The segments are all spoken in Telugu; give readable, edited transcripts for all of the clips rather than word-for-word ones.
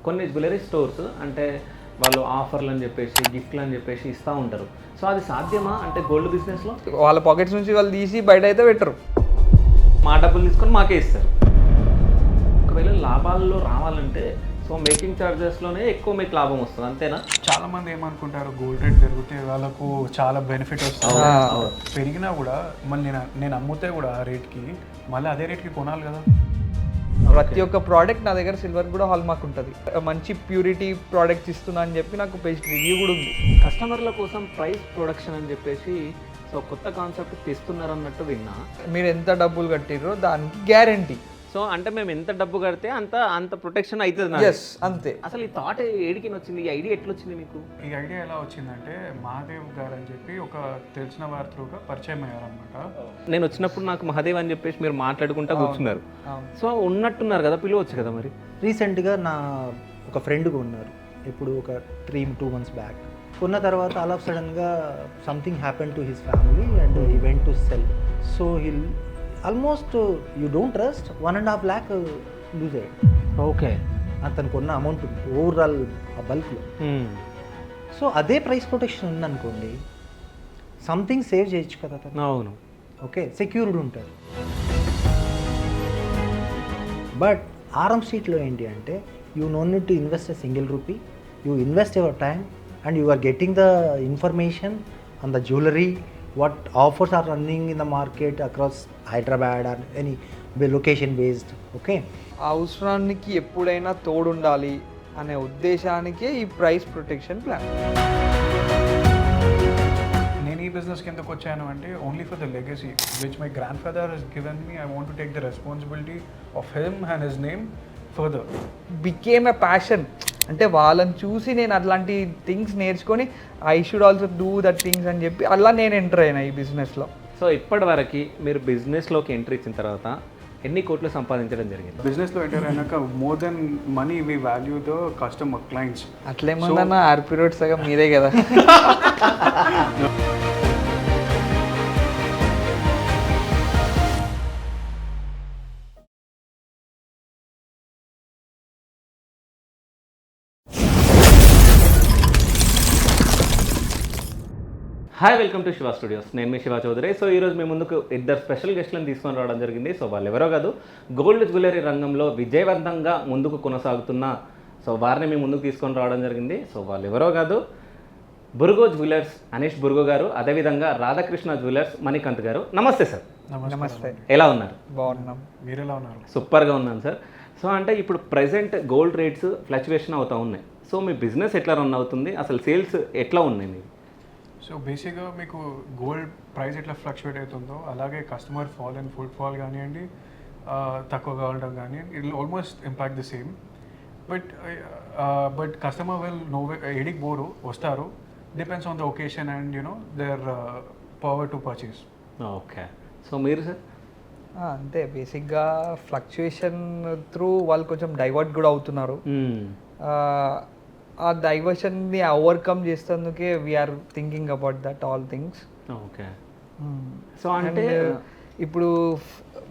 కొన్ని జ్యువెలరీ స్టోర్స్ అంటే వాళ్ళు ఆఫర్లు అని చెప్పేసి గిఫ్ట్లు అని చెప్పేసి ఇస్తూ ఉంటారు. సో అది సాధ్యమా అంటే గోల్డ్ బిజినెస్లో? వాళ్ళ పాకెట్స్ నుంచి వాళ్ళు తీసి బయట అయితే పెట్టరు, మా డబ్బులు తీసుకొని మాకే ఇస్తారు. ఒకవేళ లాభాల్లో రావాలంటే సో మేకింగ్ ఛార్జెస్లోనే ఎక్కువ మీకు లాభం వస్తుంది, అంతేనా? చాలా మంది ఏమనుకుంటారు గోల్డ్ రేట్ పెరిగితే వాళ్ళకు చాలా బెనిఫిట్ వస్తుంది. పెరిగినా కూడా మళ్ళీ నేను అమ్ముతే కూడా ఆ రేట్కి మళ్ళీ అదే రేట్కి కొనాలి కదా. ప్రతి ఒక్క ప్రోడక్ట్ నా దగ్గర సిల్వర్ కూడా హాల్ మార్క్ ఉంటుంది. మంచి ప్యూరిటీ ప్రోడక్ట్స్ ఇస్తున్నా అని చెప్పి నాకు బెస్ట్ రివ్యూ కూడా ఉంది. కస్టమర్ల కోసం ప్రైస్ ప్రొడక్షన్ అని చెప్పేసి సో కొత్త కాన్సెప్ట్ తెస్తున్నారు అన్నట్టు విన్నా. మీరు ఎంత డబ్బులు కట్టిర్రో దానికి గ్యారంటీ. సో అంటే మేము ఎంత డబ్బు కడితే అంత ప్రొటెక్షన్ అవుతుంది. ఎస్, అంతే. అసలు ఈ థాట్ ఏడికి వచ్చింది, ఈ ఐడియా ఎట్లా వచ్చింది మీకు? ఈ ఐడియా ఎలా వచ్చిందంటే మహాదేవ్ గారు అని చెప్పి ఒక తెలిసిన వారి త్రూగా పరిచయం అయ్యారనమాట. నేను వచ్చినప్పుడు నాకు మహాదేవ్ అని చెప్పేసి మీరు మాట్లాడుకుంటా కూర్చున్నారు. సో ఉన్నట్టున్నారు కదా, పిలవచ్చు కదా మరి. రీసెంట్గా నా ఒక ఫ్రెండ్ కొన్నారు, ఇప్పుడు ఒక 2 months బ్యాక్. కొన్న తర్వాత ఆల్ ఆఫ్ సడన్గా something happen to his family and he went to sell. So he'll almost you don't trust 1.5 lakh lose అయ్యాడు. ఓకే, అతను కొన్న అమౌంట్ ఓవరాల్ ఆ బల్క్లో. సో అదే ప్రైస్ ప్రొటెక్షన్ ఉందనుకోండి, సంథింగ్ సేవ్ చేయొచ్చు కదా అతను. అవును, ఓకే, సెక్యూర్డ్ ఉంటారు. బట్ ఆర్ఎం స్ట్రీట్లో ఏంటి అంటే you know need to invest a single rupee, you invest your time and you are getting the information on the jewellery, what offers are running in the market across Hyderabad or any location based. Okay, అవసరానికి ఎప్పుడైనా తోడుండాలి అనే ఉద్దేశానికే ఈ ప్రైస్ ప్రొటెక్షన్ ప్లాన్. నేను ఈ బిజినెస్కి ఎందుకు వచ్చాను అంటే only for the legacy which my grandfather has given me. I want to take the responsibility of him and his name further. Became a passion. అంటే వాళ్ళని చూసి నేను అట్లాంటి థింగ్స్ నేర్చుకొని I should also do that things అని చెప్పి అలా నేను ఎంటర్ అయినా ఈ బిజినెస్లో. సో ఇప్పటివరకు మీరు బిజినెస్లోకి ఎంట్రీ ఇచ్చిన తర్వాత ఎన్ని కోట్లు సంపాదించడం జరిగింది? బిజినెస్లో ఎంటర్ అయినాక more than money we value the customer clients. అట్లేముందన్న ఆర్పీ రోడ్ సగం మీదే కదా. Hi, welcome to Shiva Studios. నేను మీ శివ చౌదరి. సో ఈరోజు మీ ముందుకు 2 స్పెషల్ గెస్ట్లను తీసుకొని రావడం జరిగింది. సో వాళ్ళు ఎవరో కాదు, గోల్డ్ జ్యువెలరీ రంగంలో విజయవంతంగా ముందుకు కొనసాగుతున్న సో వారిని మీ ముందుకు తీసుకొని రావడం జరిగింది. సో వాళ్ళు ఎవరో కాదు, బుర్గో జ్యువెలర్స్ అనీష్ బుర్గో గారు, అదేవిధంగా రాధాకృష్ణ జ్యువెలర్స్ మణికాంత్ గారు. నమస్తే సార్. నమస్తే. ఎలా ఉన్నారు? బాగున్నాం. మీరు ఎలా ఉన్నారు? సూపర్గా ఉన్నాను సార్. సో అంటే ఇప్పుడు ప్రజెంట్ గోల్డ్ రేట్స్ ఫ్లక్చువేషన్ అవుతూ ఉన్నాయి. సో మీ బిజినెస్ ఎట్లా రన్ అవుతుంది, అసలు సేల్స్ ఎట్లా ఉన్నాయి మీరు? సో బేసిక్గా మీకు గోల్డ్ ప్రైస్ ఎట్లా ఫ్లక్చువేట్ అవుతుందో అలాగే customer fall and food fall కానివ్వండి, తక్కువగా ఉండడం కానివ్వండి, it will almost impact the same. But customer will no ఎడికి బోరు వస్తారు, depends on the occasion and you know their power to purchase. Okay, so మీరు సార్? అంతే, బేసిక్గా ఫ్లక్చుయేషన్ త్రూ వాళ్ళు కొంచెం డైవర్ట్ కూడా అవుతున్నారు. ఆ డైవర్షన్ని ఓవర్కమ్ చేసేందుకే we are thinking about that all things. Okay, so అంటే ఇప్పుడు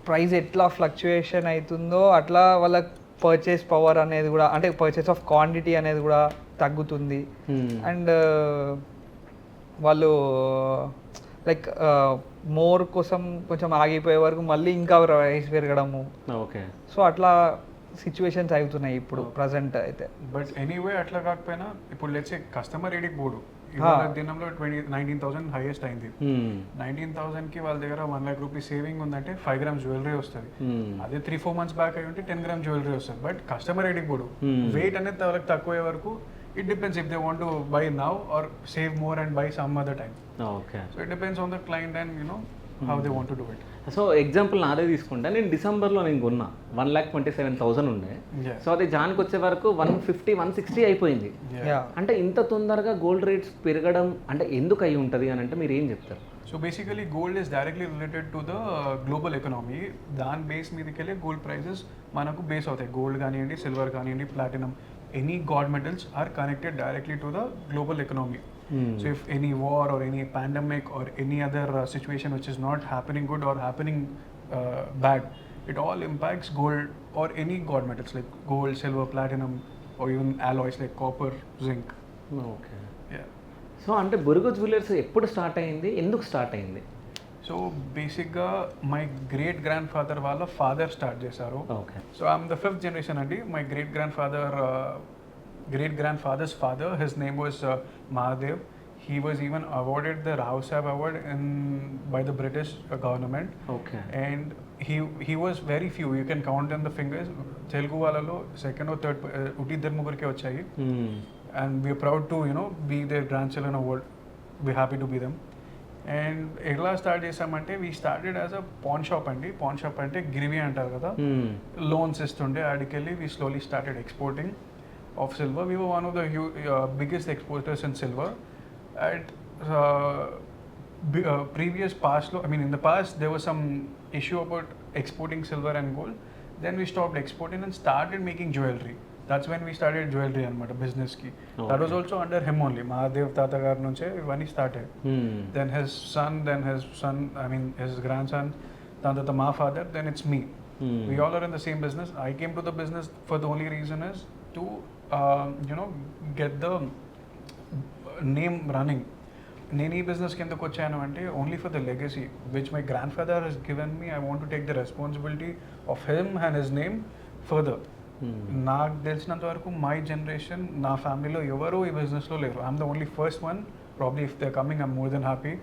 ప్రైస్ ఎట్లా ఫ్లక్చుయేషన్ అవుతుందో అట్లా వాళ్ళ పర్చేస్ పవర్ అనేది కూడా, అంటే పర్చేస్ ఆఫ్ క్వాంటిటీ అనేది కూడా తగ్గుతుంది. అండ్ వాళ్ళు లైక్ మోర్ కోసం కొంచెం ఆగిపోయే వరకు మళ్ళీ ఇంకా ప్రైస్ పెరగడము. ఓకే, సో అట్లా సిచ్యువేషన్స్ అవుతున్నాయి ఇప్పుడు ప్రజెంట్ అయితే. బట్ ఎనీవే అట్లా కాకపోయినా ఇప్పుడు లెట్స్ సే కస్టమర్ ఎడికి బోర్డు ఇవాళ దినంలో 19,000 హైయెస్ట్ అయింది. 19,000కి వాళ్ళ దగ్గర 1 lakh రూపీస్ సేవింగ్ ఉందంటే 5 grams జ్యువెలరీ వస్తుంది. అదే 3-4 months బ్యాక్ అయి ఉంటే 10 grams జ్యువెలరీ వస్తుంది. బట్ కస్టమర్ ఎడికి బోర్డు వెయిట్ అనేది వాళ్ళకి తక్కువ వరకు it depends if they want to buy now or save more and buy some other time. Okay, so it depends on the client and you know how they want to do it. So example నాదే తీసుకుంటే నేను డిసెంబర్లో నేను కొన్నా 1,27,000 ఉండే. సో అది జాన్కి వచ్చే వరకు 150-160 అయిపోయింది. అంటే ఇంత తొందరగా గోల్డ్ రేట్స్ పెరగడం అంటే ఎందుకు అయి ఉంటుంది అని అంటే మీరు ఏం చెప్తారు? So basically gold is directly related to the global economy. దాని బేస్ మీదకెళ్ళి గోల్డ్ ప్రైజెస్ మనకు బేస్ అవుతాయి. గోల్డ్ కానివ్వండి, సిల్వర్ కానివ్వండి, platinum, any gold metals are connected directly to the global economy. So if any war or any pandemic or any other situation which is not happening good or happening bad, it all impacts gold or any god metals like gold, silver, platinum, or even alloys like copper, zinc. Okay. Yeah. So అంటే బురుగు జ్యువెలర్స్ ఎప్పుడు స్టార్ట్ అయింది, ఎందుకు స్టార్ట్ అయింది? సో బేసిక్గా మై గ్రేట్ గ్రాండ్ ఫాదర్ వాళ్ళ ఫాదర్ స్టార్ట్ చేశారు. Okay. So I'm the 5th generation అండి. My great grand father's father, his name was Mahadev. He was even awarded the Rao Sahib Award by the British government. Okay. And he was very few, you can count on the fingers. Telugu వాళ్ళలో సెకండ్ or థర్డ్ ఇద్దరు ముగ్గురికే వచ్చాయి. And we are proud to be their grandchildren of world. We're happy to be them. And ఎలా స్టార్ట్ చేసామంటే we started as a pan shop అండి. పాన్ షాప్ అంటే గిరివి అంటారు కదా, లోన్స్ ఇస్తుండే. ఆడికెళ్ళి we slowly started exporting of silver. We were one of the biggest exporters in silver. At previous past, in the past there was some issue about exporting silver and gold. Then we stopped exporting and started making jewelry. That's when we started jewelry anamata business ki. That was also under him only. Mahadev Tata gar nunche when he started. Then his grandson, then my father, then it's me. We all are in the same business. I came to the business for the only reason is to get the name running. నేను ఈ బిజినెస్కి ఎందుకు వచ్చాను అంటే only for the legacy which my grandfather has given me. I want to take the responsibility of him and his name further. నాకు తెలిసినంత వరకు మై జనరేషన్, నా ఫ్యామిలీలో ఎవరు ఈ బిజినెస్లో లేరు. I'm the only first one. Probably if they coming I'm more than happy.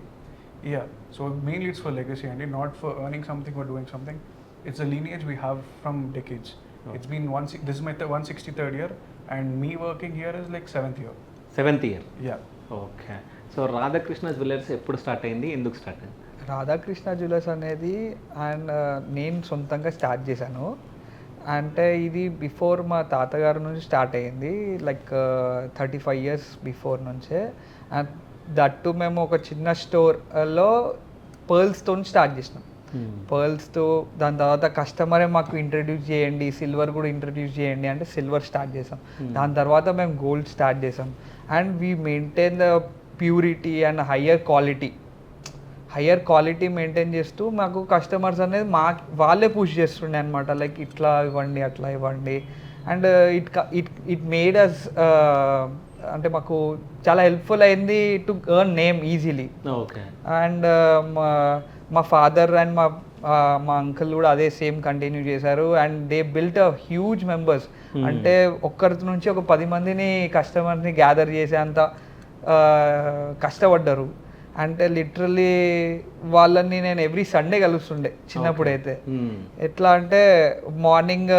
Yeah, so mainly it's for legacy అండి, not for earning something or doing something. It's a lineage we have from decades. It's been this is my 163rd year and me working here is like 7th year. 7th year. Yeah. Okay. So Radhakrishna jewellers ఎప్పుడు స్టార్ట్ అయింది, ఎందుకు స్టార్ట్ అయింది? రాధాకృష్ణ జ్యువెలర్స్ అనేది అండ్ నేను సొంతంగా స్టార్ట్ చేశాను. అంటే ఇది బిఫోర్ మా తాతగారి నుంచి స్టార్ట్ అయ్యింది, లైక్ 35 years బిఫోర్ నుంచే. అండ్ దట్టు మేము ఒక చిన్న స్టోర్లో పర్ల్స్తో స్టార్ట్ చేసినాం. పర్ల్స్తో దాని తర్వాత కస్టమరే మాకు ఇంట్రడ్యూస్ చేయండి, సిల్వర్ కూడా ఇంట్రడ్యూస్ చేయండి అంటే సిల్వర్ స్టార్ట్ చేసాం. దాని తర్వాత మేము గోల్డ్ స్టార్ట్ చేసాం. And we maintain the purity and higher quality maintain చేస్తూ మాకు కస్టమర్స్ అనేది వాళ్ళే పుష్ చేస్తుండే అనమాట. లైక్ ఇట్లా ఇవ్వండి, అట్లా ఇవ్వండి. అండ్ ఇట్ మేడ్ అస్ అంటే మాకు చాలా హెల్ప్ఫుల్ అయింది to earn name easily. Okay. And మా ఫాదర్ అండ్ మా అంకుల్ కూడా అదే సేమ్ కంటిన్యూ చేశారు. And they built a huge members. అంటే ఒక్కరి నుంచి ఒక 10 మందిని కస్టమర్ని గ్యాదర్ చేసేంత కష్టపడ్డారు. అంటే లిటరల్లీ వాళ్ళని నేను ఎవ్రీ సండే కలుస్తుండే చిన్నప్పుడైతే. ఎట్లా అంటే మార్నింగ్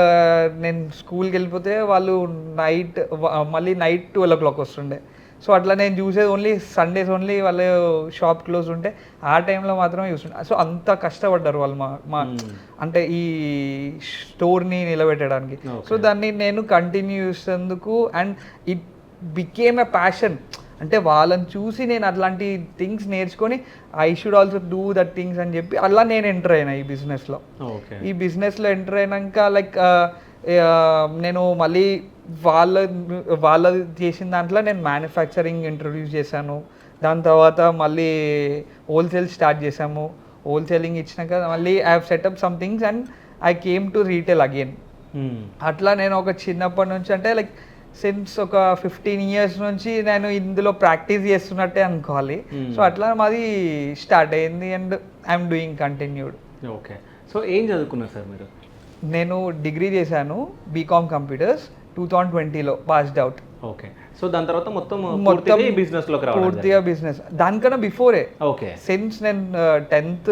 నేను స్కూల్కి వెళ్ళిపోతే వాళ్ళు మళ్ళీ నైట్ 12 o'clock వస్తుండే. సో అట్లా నేను చూసేది ఓన్లీ సండేస్ ఓన్లీ, వాళ్ళు షాప్ క్లోజ్ ఉంటే ఆ టైంలో మాత్రమే చూస్తుండే. సో అంత కష్టపడ్డారు వాళ్ళు మా అంటే ఈ స్టోర్ని నిలబెట్టడానికి. సో దాన్ని నేను కంటిన్యూ చేసేందుకు and it became a passion. అంటే వాళ్ళని చూసి నేను అట్లాంటి థింగ్స్ నేర్చుకొని I should also do that things అని చెప్పి అలా నేను ఎంటర్ అయినా ఈ బిజినెస్లో. ఈ బిజినెస్లో ఎంటర్ అయినాక లైక్ నేను మళ్ళీ వాళ్ళ చేసిన దాంట్లో నేను మ్యానుఫ్యాక్చరింగ్ ఇంట్రొడ్యూస్ చేశాను. దాని తర్వాత మళ్ళీ హోల్సేల్ స్టార్ట్ చేసాము. హోల్సేలింగ్ ఇచ్చినాక మళ్ళీ I have setup some things and I came to retail again. అట్లా నేను ఒక చిన్నప్పటి నుంచి అంటే లైక్ సిన్స్ ఒక 15 years నుంచి నేను ఇందులో ప్రాక్టీస్ చేస్తున్నట్టే అనుకోవాలి. సో అట్లా మాది స్టార్ట్ అయింది and I'm doing continued. Okay. So ఏం చదువుకున్నారు సార్ మీరు? నేను డిగ్రీ చేశాను, బీకామ్ కంప్యూటర్స్ 2020లో పాస్డ్ అవుట్. ఓకే. సో దాని తర్వాత మొత్తం బిజినెస్లోకి రావడం పూర్తిగా బిజినెస్. దానికన్నా బిఫోరే ఓకే. సిన్స్ నేను 10th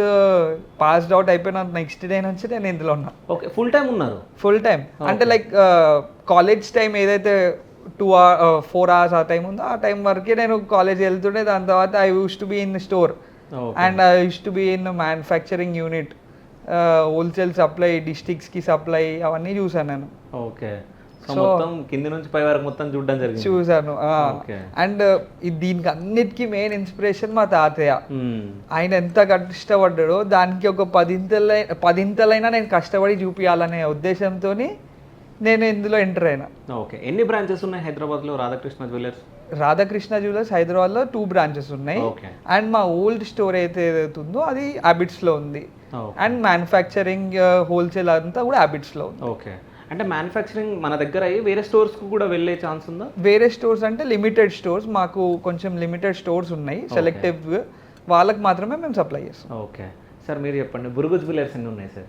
పాస్డ్ అవుట్ అయిపోయిన నెక్స్ట్ డే నుంచి నేను ఇందులో ఉన్నా. ఓకే. ఫుల్ టైం ఉన్నారు? ఫుల్ టైం అంటే లైక్ కాలేజ్ టైం ఏదైతే 4 hours ఆ టైం ఉందో ఆ టైం వరకే నేను కాలేజ్ వెళ్తుండే. దాని తర్వాత I use to be in store and I use to be in manufacturing unit, wholesale supply, డిస్ట్రిక్ట్స్కి సప్లై, అవన్నీ చూసాను నేను. ఓకే. సో మొత్తం కింది నుంచి పై వరకు మొత్తం చూడడం జరిగింది. చూసాను. అండ్ దీనికి అన్నిటికీ మెయిన్ ఇన్స్పిరేషన్ మా తాతయ్య. ఆయన ఎంత కష్టపడ్డాడో దానికి ఒక 10 నేను కష్టపడి చూపించాలనే ఉద్దేశంతో నేను ఇందులో ఎంటర్ అయినా. ఓకే. ఎన్ని బ్రాంచెస్ ఉన్నాయి హైదరాబాద్లో రాధాకృష్ణ జ్యువెలర్స్? రాధాకృష్ణ జ్యువెలర్స్ హైదరాబాద్లో 2 branches ఉన్నాయి. అండ్ మా ఓల్డ్ స్టోర్ ఏదైతుందో అది హ్యాబిట్స్లో ఉంది. అండ్ మ్యానుఫ్యాక్చరింగ్, హోల్సేల్ అంతా కూడా హ్యాబిట్స్లో ఉంది. ఓకే. అంటే మ్యానుఫ్యాక్చరింగ్ మన దగ్గర అయ్యి వేరే స్టోర్స్కి కూడా వెళ్ళే ఛాన్స్ ఉందా? వేరే స్టోర్స్ అంటే లిమిటెడ్ స్టోర్స్, మాకు కొంచెం లిమిటెడ్ స్టోర్స్ ఉన్నాయి సెలెక్టివ్, వాళ్ళకి మాత్రమే మేము సప్లై చేస్తాం. ఓకే సార్, మీరు చెప్పండి, బురుగు జ్యువెలర్స్ ఎన్ని ఉన్నాయి సార్?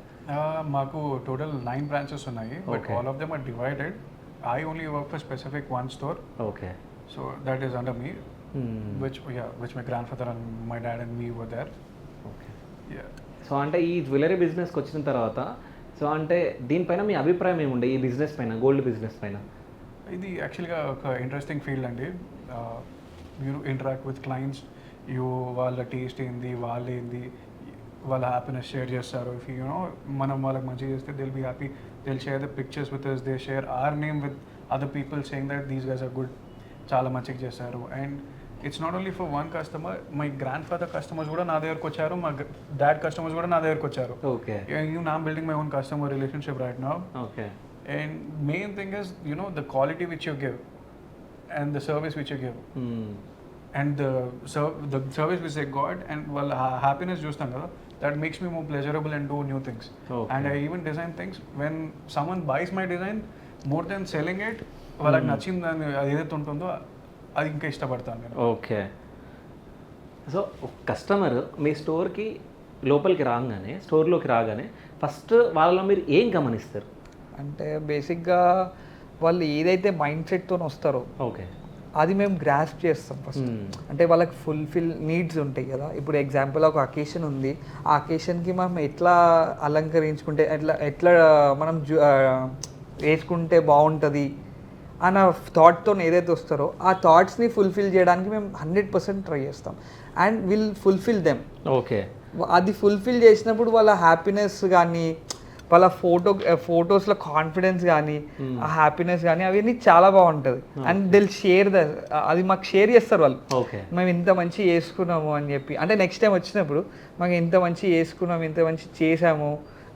మాకు టోటల్ 9 బ్రాంచెస్ ఉన్నాయి, but Okay. All of them are divided. I only work for specific one store, okay. So that is under me, which my grandfather and my dad and me were there. Okay. Yeah. So అంటే ఈ జ్యువెలరీ బిజినెస్కి వచ్చిన తర్వాత సో అంటే దీనిపైన మీ అభిప్రాయం ఏముండే ఈ బిజినెస్ పైన, గోల్డ్ బిజినెస్ పైన? ఇది యాక్చువల్గా ఒక ఇంట్రెస్టింగ్ ఫీల్డ్ అండి. మీరు ఇంటరాక్ట్ విత్ క్లయింట్స్, వాళ్ళ టేస్ట్ ఏంది, వాళ్ళు ఏంది, వాళ్ళ హ్యాపీనెస్ షేర్ చేస్తారు. ఇఫ్ యూనో మనం వాళ్ళకి మంచిగా చేస్తే they'll be happy, they'll share the pictures with us, they share our name with other people saying that these guys are good, చాలా మంచిగా చేస్తారు. And it's not only for one customer, my grandfather customers కూడా నా దగ్గరకు వచ్చారు, మా డాడ్ కస్టమర్స్ కూడా నా దగ్గరకు వచ్చారు. Okay. I'm building my own customer relationship right now. Okay. And main thing is, you know, the quality which you give and the service which you give and the service which they got and well happiness chustam kada, that makes me more pleasurable and do new things. Okay. And I even design things. When someone buys my design, more than selling it, వాళ్ళకి నచ్చిందని అది ఏదైతే ఉంటుందో అది ఇంకా ఇష్టపడతాను నేను. ఓకే. సో కస్టమర్ మీ స్టోర్కి లోపలికి స్టోర్లోకి రాగానే ఫస్ట్ వాళ్ళలో మీరు ఏం గమనిస్తారు? అంటే బేసిక్గా వాళ్ళు ఏదైతే మైండ్ సెట్తో వస్తారో ఓకే, అది మేము గ్రాస్ప్ చేస్తాం ఫస్ట్. అంటే వాళ్ళకి ఫుల్ఫిల్ నీడ్స్ ఉంటాయి కదా. ఇప్పుడు ఎగ్జాంపుల్ ఒక అకేషన్ ఉంది, ఆ అకేషన్కి మనం ఎట్లా అలంకరించుకుంటే ఎట్లా మనం వేసుకుంటే బాగుంటుంది అన్న థాట్తో ఏదైతే వస్తారో ఆ థాట్స్ని ఫుల్ఫిల్ చేయడానికి మేము 100% ట్రై చేస్తాం and will fulfil them. Okay. అది ఫుల్ఫిల్ చేసినప్పుడు వాళ్ళ హ్యాపీనెస్ కానీ, వాళ్ళ ఫొటోస్లో కాన్ఫిడెన్స్ కానీ, ఆ హ్యాపీనెస్ కానీ అవన్నీ చాలా బాగుంటుంది. అండ్ దిల్ షేర్ అది మాకు షేర్ చేస్తారు వాళ్ళు. ఓకే. మేము ఇంత మంచి చేసుకున్నాము అని చెప్పి, అంటే నెక్స్ట్ టైం వచ్చినప్పుడు మాకు ఇంత మంచి చేసుకున్నాము, ఇంత మంచి చేసాము,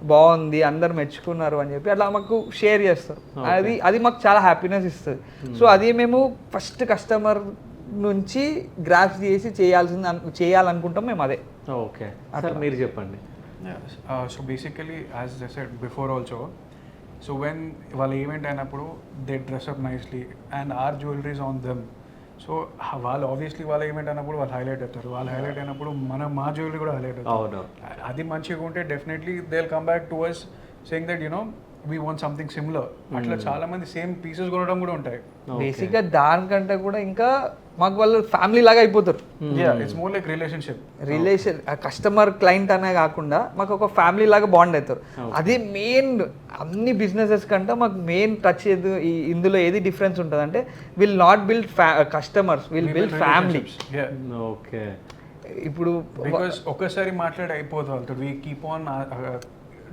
బాగుంది, అందరు మెచ్చుకున్నారు అని చెప్పి అట్లా మాకు షేర్ చేస్తారు. అది మాకు చాలా హ్యాపీనెస్ ఇస్తుంది. సో అది మేము ఫస్ట్ కస్టమర్ నుంచి గ్రాఫ్ చేసి చేయాలనుకుంటాం మేము అదే. ఓకే సార్, మీరు చెప్పండి. So basically, as I said before also, so when వాళ్ళ ఈవెంట్ అయినప్పుడు they dress up nicely and our jewellery is on them. So వాళ్ళు ఆబ్వియస్లీ వాళ్ళ ఈవెంట్ అయినప్పుడు వాళ్ళు హైలైట్ అవుతారు, వాళ్ళు హైలైట్ అయినప్పుడు మా జ్యువెలరీ కూడా హైలైట్ అవుతుంది. అది మంచిగా ఉంటే definitely they will come back to us saying that you know we want something similar. అట్లా చాలా మంది సేమ్ పీసెస్ కొనడం కూడా ఉంటాయి. బేసిక్గా దానికంటే కూడా ఇంకా మాకు వాళ్ళు ఫ్యామిలీ లాగా అయిపోతారు. It's more like relation customer client అనే కాకుండా మాకు ఒక ఫ్యామిలీ లాగా బాండ్ అవుతారు. అది మెయిన్ అన్ని బిజినెసెస్ కంటే మాకు మెయిన్ టచ్ ఇందులో ఏది డిఫరెన్స్ ఉంటుంది అంటే will not build customers, will build family. Okay. ఇప్పుడు బికాస్ ఒక్కసారి మాట్లాడి అయిపోతుంది వాళ్ళతో, we keep on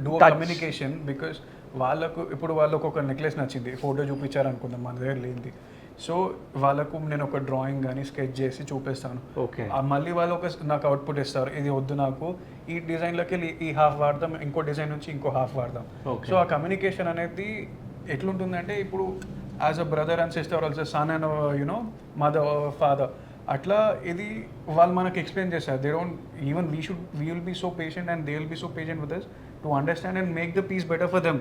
do communication. Because వాళ్ళకు ఇప్పుడు వాళ్ళకు ఒక నెక్లెస్ నచ్చింది, ఫోటో చూపించారు అనుకుందాం, మన దగ్గర లేనిది. సో వాళ్ళకు నేను ఒక డ్రాయింగ్ కానీ స్కెచ్ చేసి చూపిస్తాను. మళ్ళీ వాళ్ళు నాకు అవుట్పుట్ ఇస్తారు, ఇది వద్దు నాకు ఈ డిజైన్లోకి ఈ హాఫ్ వాడదాం, ఇంకో డిజైన్ నుంచి ఇంకో హాఫ్ వాడదాం. సో ఆ కమ్యూనికేషన్ అనేది ఎట్లుంటుందంటే ఇప్పుడు as a brother and sister also, son and you know mother father, అట్లా ఇది వాళ్ళు మనకు ఎక్స్ప్లెయిన్ చేస్తారు. They don't even we will be so patient and they will be so patient with us to understand and make the piece better for them.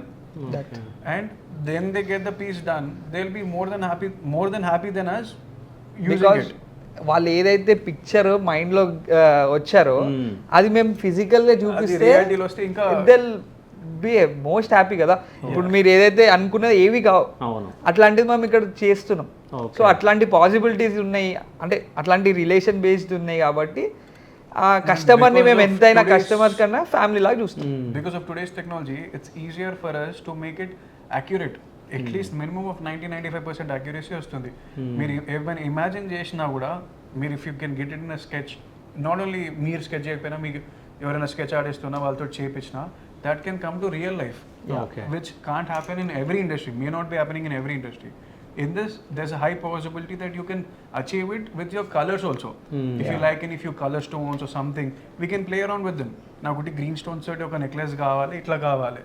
And then they get the piece done, they'll be more than happy than us using it. వాళ్ళు ఏదైతే పిక్చర్ మైండ్ లో వచ్చారో అది మేము ఫిజికల్ గా చూపిస్తే they'll be మోస్ట్ హ్యాపీ కదా. ఇప్పుడు మీరు ఏదైతే అనుకున్నది ఏవి కావు, అట్లాంటిది మనం ఇక్కడ చేస్తున్నాం. సో అట్లాంటి పాసిబిలిటీస్ ఉన్నాయి, అంటే అట్లాంటి రిలేషన్ బేస్డ్ ఉన్నాయి కాబట్టి ఆ కస్టమర్ని మేము ఎంతైనా కస్టమర్ కన్నా ఫ్యామిలీ లాగా చూస్తాం. Because of today's technology it's easier for us to make it accurate. At least minimum of 90-95% accuracy వస్తుంది. మీరు ఏమైనా ఇమాజిన్ చేసినా కూడా మీరు if you can get it in a sketch, not only మీరు స్కెచ్ చేయకపోయినా మీకు ఎవరైనా స్కెచ్ ఆర్టిస్తున్నా వాళ్ళతో చేయించినా, that can come to real life, which can't happen in every industry, may not be happening in every industry. In this, there's a high possibility that you can achieve it with your colors also. If you like any few color stones or something, we can play around with them. Now, green stones toti oka necklace kavali, itla kavali,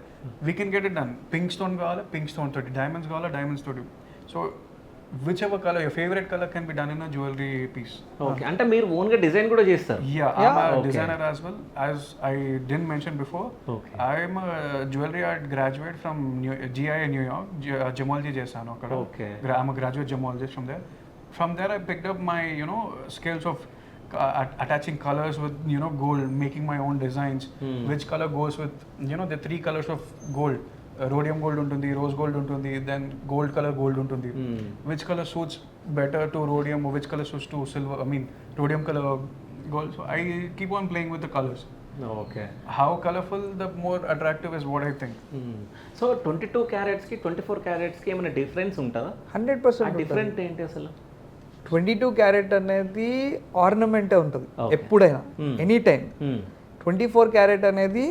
we can get it done. Pink stone kavali, pink stone toti, diamonds kavali, diamonds toti. So whichever color, your favorite color can be done in a jewelry piece. Okay అంటే మీరు ఓన్గా డిజైన్ కూడా చేస్తారు. Yeah, I'm a okay. designer as well. As I didn't mention before, Okay. I'm a jewelry art graduate from GIA New York, gemology చేశాను అక్కడ. Okay. I'm a graduate gemologist from there. From there I picked up my, skills of attaching colors with, gold, making my own designs. Which color goes with, the 3 colors of gold. Rhodium gold ఉంటుంది, రోజ్ గోల్డ్ ఉంటుంది, దెన్ గోల్డ్ కలర్ గోల్డ్ ఉంటుంది. Which colour suits better to rhodium, which colour suits to silver, rhodium colour gold. So I keep on playing with the colours. Okay. How colourful the more attractive is what I think. So 22 క్యారెట్స్కి 24 క్యారెట్స్కి ఏమైనా డిఫరెన్స్ ఉంటుందా? 100% డిఫరెంట్ ఏంటి అసలు? 22 క్యారెట్ అనేది ఆర్నమెంటే ఉంటుంది ఎప్పుడైనా, ఎనీ టైం. 24 క్యారెట్ అనేది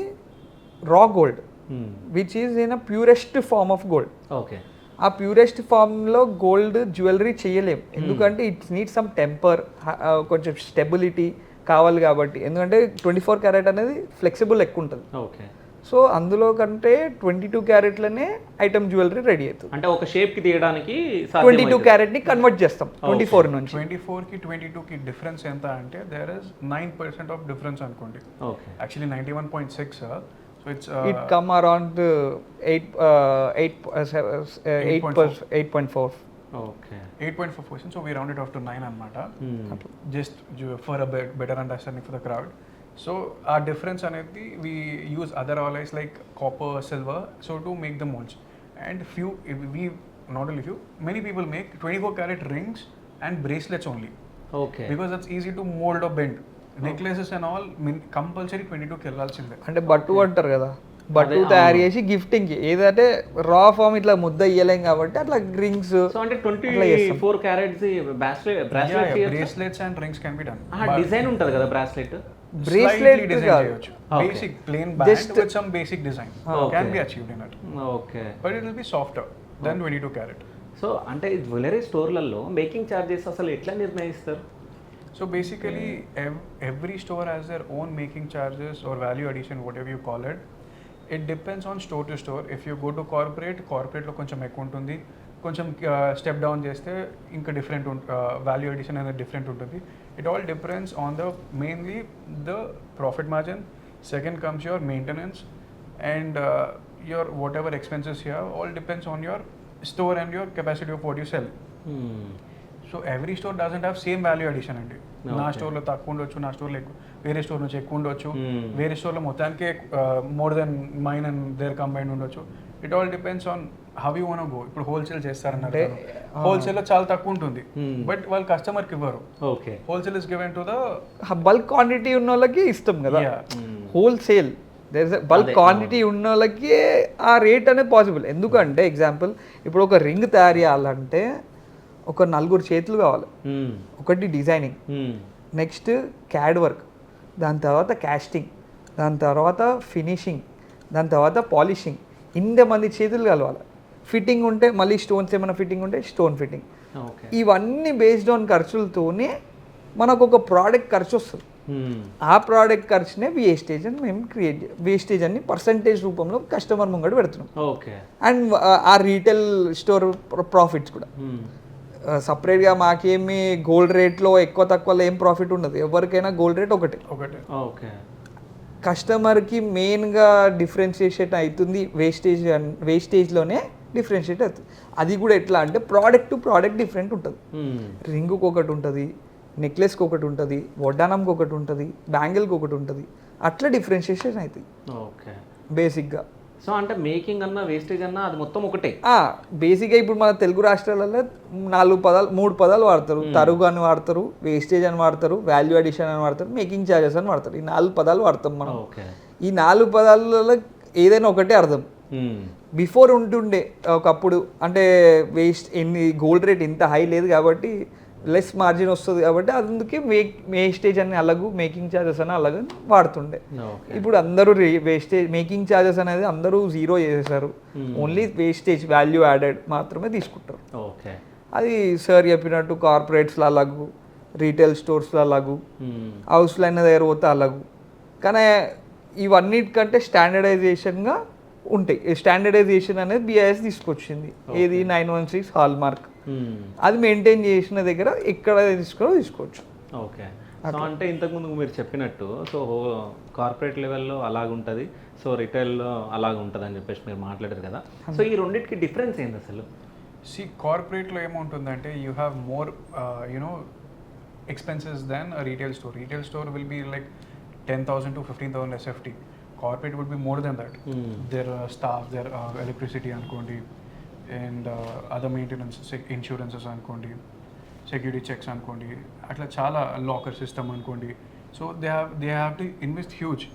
raw gold, which is in a purest form of gold. Okay. ఆ ప్యూరెస్ట్ ఫామ్లో గోల్డ్ జ్యువెలరీ చేయలేం, ఎందుకంటే ఇట్స్ నీడ్ సమ్ టెంపర్, కొంచెం స్టెబిలిటీ కావాలి కాబట్టి. ఎందుకంటే 24 క్యారెట్ అనేది ఫ్లెక్సిబుల్ ఎక్కువ ఉంటుంది. ఓకే. సో అందులో కంటే 22 క్యారెట్లనే ఐటమ్ జ్యువెలరీ రెడీ అవుతుంది. అంటే ఒక షేప్కి తీయడానికి 22 క్యారెట్ని కన్వర్ట్ చేస్తాం 24 నుంచి. 24కి 22కి డిఫరెన్స్ ఎంత అంటే దేర్ ఇస్ 9% ఆఫ్ డిఫరెన్స్ అనుకోండి. Okay. Actually 91.6. So it's It come around 8.4. Okay. 8.4%. So we round it off to 9 anamata. Just for a better understanding for the crowd. So our difference anedi, we use other alloys like copper, silver, so to make the molds. And many people make 24 karat rings and bracelets only. Okay. Because that's easy to mold or bend. Necklaces and all compulsory 22కి వెళ్ళాల్సిందే. అంటే బట్టు అంటారు కదా, బట్టు తయారు చేసి గిఫ్టింగ్, ఏదంటే రా ఫామ్ ఇట్లా ముద్ద ఇయ్యలేం కాబట్టి అట్లా రింగ్స్. సో అంటే 24 carats bracelets and rings can be done. Design ఉంటుంది కదా బ్రాస్లెట్. బ్రేస్లెట్ చేయొచ్చు. Basic plain band with some basic design can be achieved in it. Okay. But it will be softer than 22 carat. So అంటే జ్యువెలరీ స్టోర్లలో మేకింగ్ చార్జెస్ అసలు ఎట్లా నిర్ణయిస్తారు? So basically, every store has their own making charges or value addition, whatever you call it. It depends on store to store. If you go to corporate లో కొంచెం ఎక్కువ ఉంటుంది, కొంచెం స్టెప్ డౌన్ చేస్తే ఇంకా డిఫరెంట్ వాల్యూ అడిషన్ అనేది డిఫరెంట్ ఉంటుంది. It all depends on the mainly the profit margin. Second comes your maintenance and your what ever expenses here. All depends on your store and your capacity of what you cell. So every store doesn't have same value addition అండి. నా స్టోర్లో తక్కువ ఉండొచ్చు, నా స్టోర్లో ఎక్కువ, వేరే స్టోర్ నుంచి ఎక్కువ ఉండొచ్చు, వేరే స్టోర్లో మొత్తానికి more than mine and there combine ఉండొచ్చు. It all depends on how you want go. ఇప్పుడు హోల్సేల్ చేస్తారన్నారు, హోల్సేల్లో చాలా తక్కువ ఉంటుంది, బట్ వాళ్ళు కస్టమర్కి ఇవ్వరు. Okay. Wholesale is given to the bulk quantity ఉన్న వాళ్ళకి ఇష్టం కదా. హోల్సేల్ బల్క్ క్వాంటిటీ ఉన్న వాళ్ళకి ఆ రేట్ అనేది పాసిబుల్. ఎందుకంటే ఎగ్జాంపుల్ ఇప్పుడు ఒక రింగ్ తయారు చేయాలంటే ఒక 4 చేతులు కావాలి. ఒకటి డిజైనింగ్, నెక్స్ట్ క్యాడ్ వర్క్, దాని తర్వాత కాస్టింగ్, దాని తర్వాత ఫినిషింగ్, దాని తర్వాత పాలిషింగ్. ఇంతమంది చేతులు కలవాలి. ఫిట్టింగ్ ఉంటే మళ్ళీ స్టోన్స్ ఏమైనా ఫిట్టింగ్ ఉంటే స్టోన్ ఫిట్టింగ్. ఇవన్నీ బేస్డ్ ఆన్ ఖర్చులతోనే మనకు ఒక ప్రోడక్ట్ ఖర్చు వస్తుంది. ఆ ప్రోడక్ట్ ఖర్చునే వేస్టేజ్ అని మేము వేస్టేజ్ అని పర్సంటేజ్ రూపంలో కస్టమర్ ముంగట పెడుతున్నాం. అండ్ ఆ రీటైల్ స్టోర్ ప్రాఫిట్స్ కూడా సపరేట్గా మాకేమి గోల్డ్ రేట్లో ఎక్కువ తక్కువలో ఏం ప్రాఫిట్ ఉండదు. ఎవరికైనా గోల్డ్ రేట్ ఒకటే. కస్టమర్కి మెయిన్గా డిఫరెన్షియేషన్ అవుతుంది వేస్టేజ్లోనే డిఫరెన్షియేట్ అవుతుంది. అది కూడా ఎట్లా అంటే ప్రోడక్ట్ టు ప్రోడక్ట్ డిఫరెంట్ ఉంటుంది. రింగుకి ఒకటి ఉంటుంది, నెక్లెస్కి ఒకటి ఉంటుంది, వడ్డానంకి ఒకటి ఉంటుంది, బ్యాంగిల్కి ఒకటి ఉంటుంది. అట్లా డిఫరెన్షియేషన్ అవుతుంది బేసిక్గా. సో అంటే మేకింగ్ అన్నా వేస్టేజ్ అన్నా అది మొత్తం ఒకటే. బేసిక్గా ఇప్పుడు మన తెలుగు రాష్ట్రాలలో 3 పదాలు వాడతారు. తరుగు అని వాడతారు, వేస్టేజ్ అని వాడతారు, వాల్యూ అడిషన్ అని వాడతారు, మేకింగ్ ఛార్జెస్ అని వాడతారు. ఈ 4 పదాలు వాడతాం మనం. ఈ 4 పదాలలో ఏదైనా ఒకటే అర్థం. బిఫోర్ ఉంటుండే ఒకప్పుడు, అంటే గోల్డ్ రేట్ ఇంత హై లేదు కాబట్టి లెస్ మార్జిన్ వస్తుంది కాబట్టి అందుకే వేస్టేజ్ అని అలాగూ మేకింగ్ ఛార్జెస్ అని అలాగే వాడుతుండే. ఇప్పుడు అందరూ మేకింగ్ ఛార్జెస్ అనేది అందరూ 0 చేసేసారు. ఓన్లీ వేస్టేజ్ వాల్యూ యాడెడ్ మాత్రమే తీసుకుంటారు. అది సార్ చెప్పినట్టు కార్పొరేట్స్లో అలాగూ, రీటైల్ స్టోర్స్లో అలాగూ, హౌస్లో అయిన దగ్గర పోతే అలాగూ. కానీ ఇవన్నిటికంటే స్టాండర్డైజేషన్గా ఉంటాయి. స్టాండర్డైజేషన్ అనేది బిఐఎస్ తీసుకొచ్చింది. ఏది 916 హాల్ మార్క్, అది మెయింటైన్ చేసిన దగ్గర ఎక్కడ తీసుకోవచ్చు. ఓకే. సో అంటే ఇంతకుముందు మీరు చెప్పినట్టు సో కార్పొరేట్ లెవెల్లో అలాగుంటుంది, సో రిటైల్లో అలాగ ఉంటుంది అని చెప్పేసి మీరు మాట్లాడారు కదా. సో ఈ రెండింటికి డిఫరెన్స్ ఏంది అసలు? కార్పొరేట్లో ఏముంటుందంటే you have more you know expenses than a retail store. Retail store will be like 10,000 to 15,000 SFT. Corporate would be more than that. Their staff, their electricity ankondi, and other maintenance, insurances ankondi, security checks ankondi, atla chala locker system ankondi. So they have to invest huge.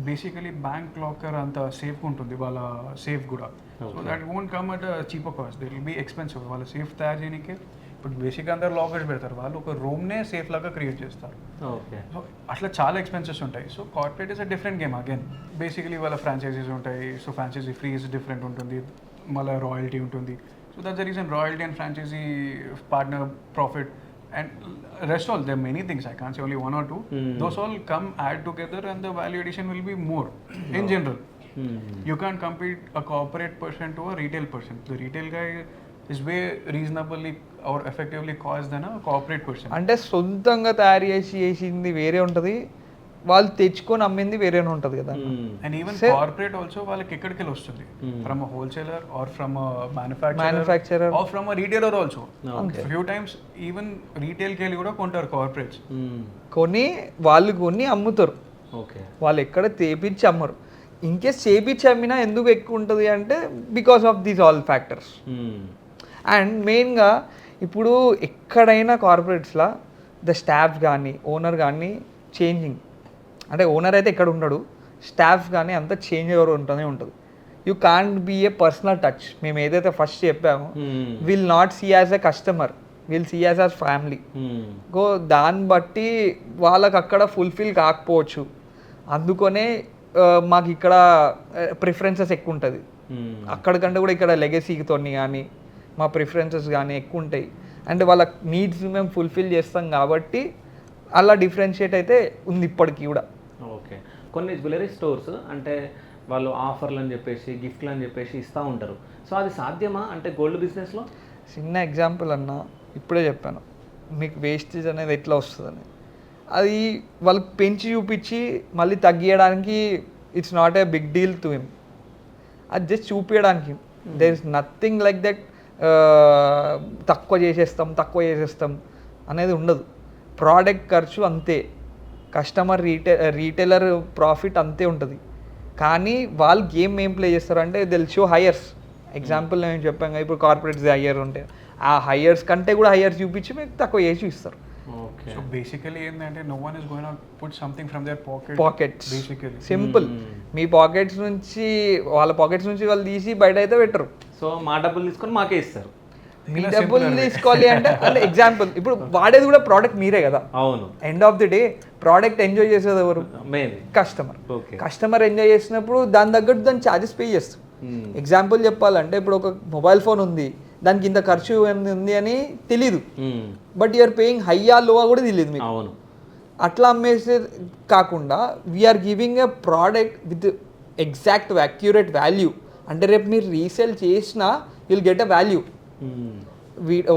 Basically bank locker anta safe untundi wala safe kuda. So that won't come at a cheaper cost. They will be expensive. Wala safe tayar cheyanike ఇప్పుడు బేసిక్గా అందరు లాకర్స్ పెడతారు, వాళ్ళు ఒక రూమ్నే సేఫ్ లాగా క్రియేట్ చేస్తారు. ఓకే. సో అట్లా చాలా ఎక్స్పెన్సెస్ ఉంటాయి. So corporate is a different game again. Basically వాళ్ళ ఫ్రాంచైజీస్ ఉంటాయి, సో ఫ్రాంచైజీ ఫీజ్ డిఫరెంట్ ఉంటుంది, మళ్ళీ రాయల్టీ ఉంటుంది. So that's the reason royalty and franchisee partner profit and rest all there are many things, I can't say only one or two. Those all come add together and the value addition will be more in general. You can't compete a corporate person to a retail person. The retail guy is way reasonably or effectively cost than a corporate person. అంటే సొంతంగా తయారు చేసింది వేరే ఉంటుంది, వాళ్ళు తెచ్చుకొని అమ్మింది వేరేనే ఉంటుంది కదా. And even corporate also వాళ్ళకి ఎక్కడికి వెళ్ళి వస్తుంది, from a wholesaler or from a manufacturer or from a retailer also. Few times even retail కి వెళ్ళి కూడా కొంటారు corporates. వాళ్ళు కొని అమ్ముతారు. ఓకే. వాళ్ళు ఎక్కడ చేపించి అమ్మరు. ఇన్కేస్ చేపించి అమ్మినా ఎందుకు ఎక్కువ ఉంటుంది అంటే because of these all factors. And మెయిన్గా ఇప్పుడు ఎక్కడైనా కార్పొరేట్స్లో ద స్టాఫ్ కానీ ఓనర్ కానీ చేంజింగ్, అంటే ఓనర్ అయితే ఎక్కడ ఉండడు, స్టాఫ్ కానీ అంతా చేంజ్ ఎవరు ఉంటూనే ఉంటుంది. You can't be a personal touch. మేము ఏదైతే ఫస్ట్ చెప్పామో will not see as a customer, will see as a family. Go దాన్ని బట్టి వాళ్ళకి అక్కడ ఫుల్ఫిల్ కాకపోవచ్చు, అందుకనే మాకు ఇక్కడ ప్రిఫరెన్సెస్ ఎక్కువ ఉంటుంది. అక్కడికంటే కూడా ఇక్కడ లెగసీతో కానీ మా ప్రిఫరెన్సెస్ కానీ ఎక్కువ ఉంటాయి. అంటే వాళ్ళ నీడ్స్ మేము ఫుల్ఫిల్ చేస్తాం కాబట్టి అలా డిఫరెన్షియేట్ అయితే ఉంది ఇప్పటికీ కూడా. ఓకే. కొన్ని జ్యువెలరీ స్టోర్స్ అంటే వాళ్ళు ఆఫర్లు అని చెప్పేసి గిఫ్ట్లు అని చెప్పేసి ఇస్తూ ఉంటారు. సో అది సాధ్యమా అంటే గోల్డ్ బిజినెస్లో? చిన్న ఎగ్జాంపుల్ అన్న, ఇప్పుడే చెప్పాను మీకు వేస్టేజ్ అనేది ఎట్లా వస్తుందని. అది వాళ్ళకి పెంచి చూపించి మళ్ళీ తగ్గియడానికి it's not a big deal to him. అది జస్ట్ చూపించడానికి. There is nothing like that తక్కువ చేసేస్తాం అనేది ఉండదు. ప్రోడక్ట్ ఖర్చు అంతే, కస్టమర్ రీటైలర్ ప్రాఫిట్ అంతే ఉంటుంది. కానీ వాళ్ళు గేమ్ ఏం ప్లే చేస్తారు అంటే దిల్ షో హైయర్స్. ఎగ్జాంపుల్ నేను చెప్పాను, ఇప్పుడు కార్పొరేట్స్ హయ్యర్ ఉంటాయి, ఆ హయ్యర్స్ కంటే కూడా హయ్యర్స్ చూపించి మీకు తక్కువ చేసి ఇస్తారు. So basically ఏంటంటే no one is going to put something from their pockets basically. Simple. మీ పాకెట్స్ నుంచి వాళ్ళ పాకెట్స్ నుంచి వాళ్ళు తీసి బయట అయితే పెట్టరు. సో మా డబ్బులు తీసుకొని మాకే ఇస్తారు. మీ డబ్బులు తీసుకోవాలి అంటే ఎగ్జాంపుల్ ఇప్పుడు వాడేది కూడా ప్రోడక్ట్ మీరే కదా. అవును. End of the day product enjoy చేసేది ఎవరు? కస్టమర్. కస్టమర్ ఎంజాయ్ చేసినప్పుడు దాని తగ్గట్టు దాని ఛార్జెస్ పే చేస్తాం. ఎగ్జాంపుల్ చెప్పాలంటే ఇప్పుడు ఒక మొబైల్ ఫోన్ ఉంది, దానికి ఇంత ఖర్చు ఉంది అని తెలీదు, but you're paying higher lower కూడా తెలియదు మీకు. అవును. అట్లా అమ్మేసే కాకుండా we're giving a product with exact accurate value. అంటే రేపు మీరు రీసేల్ చేసినా will get a value.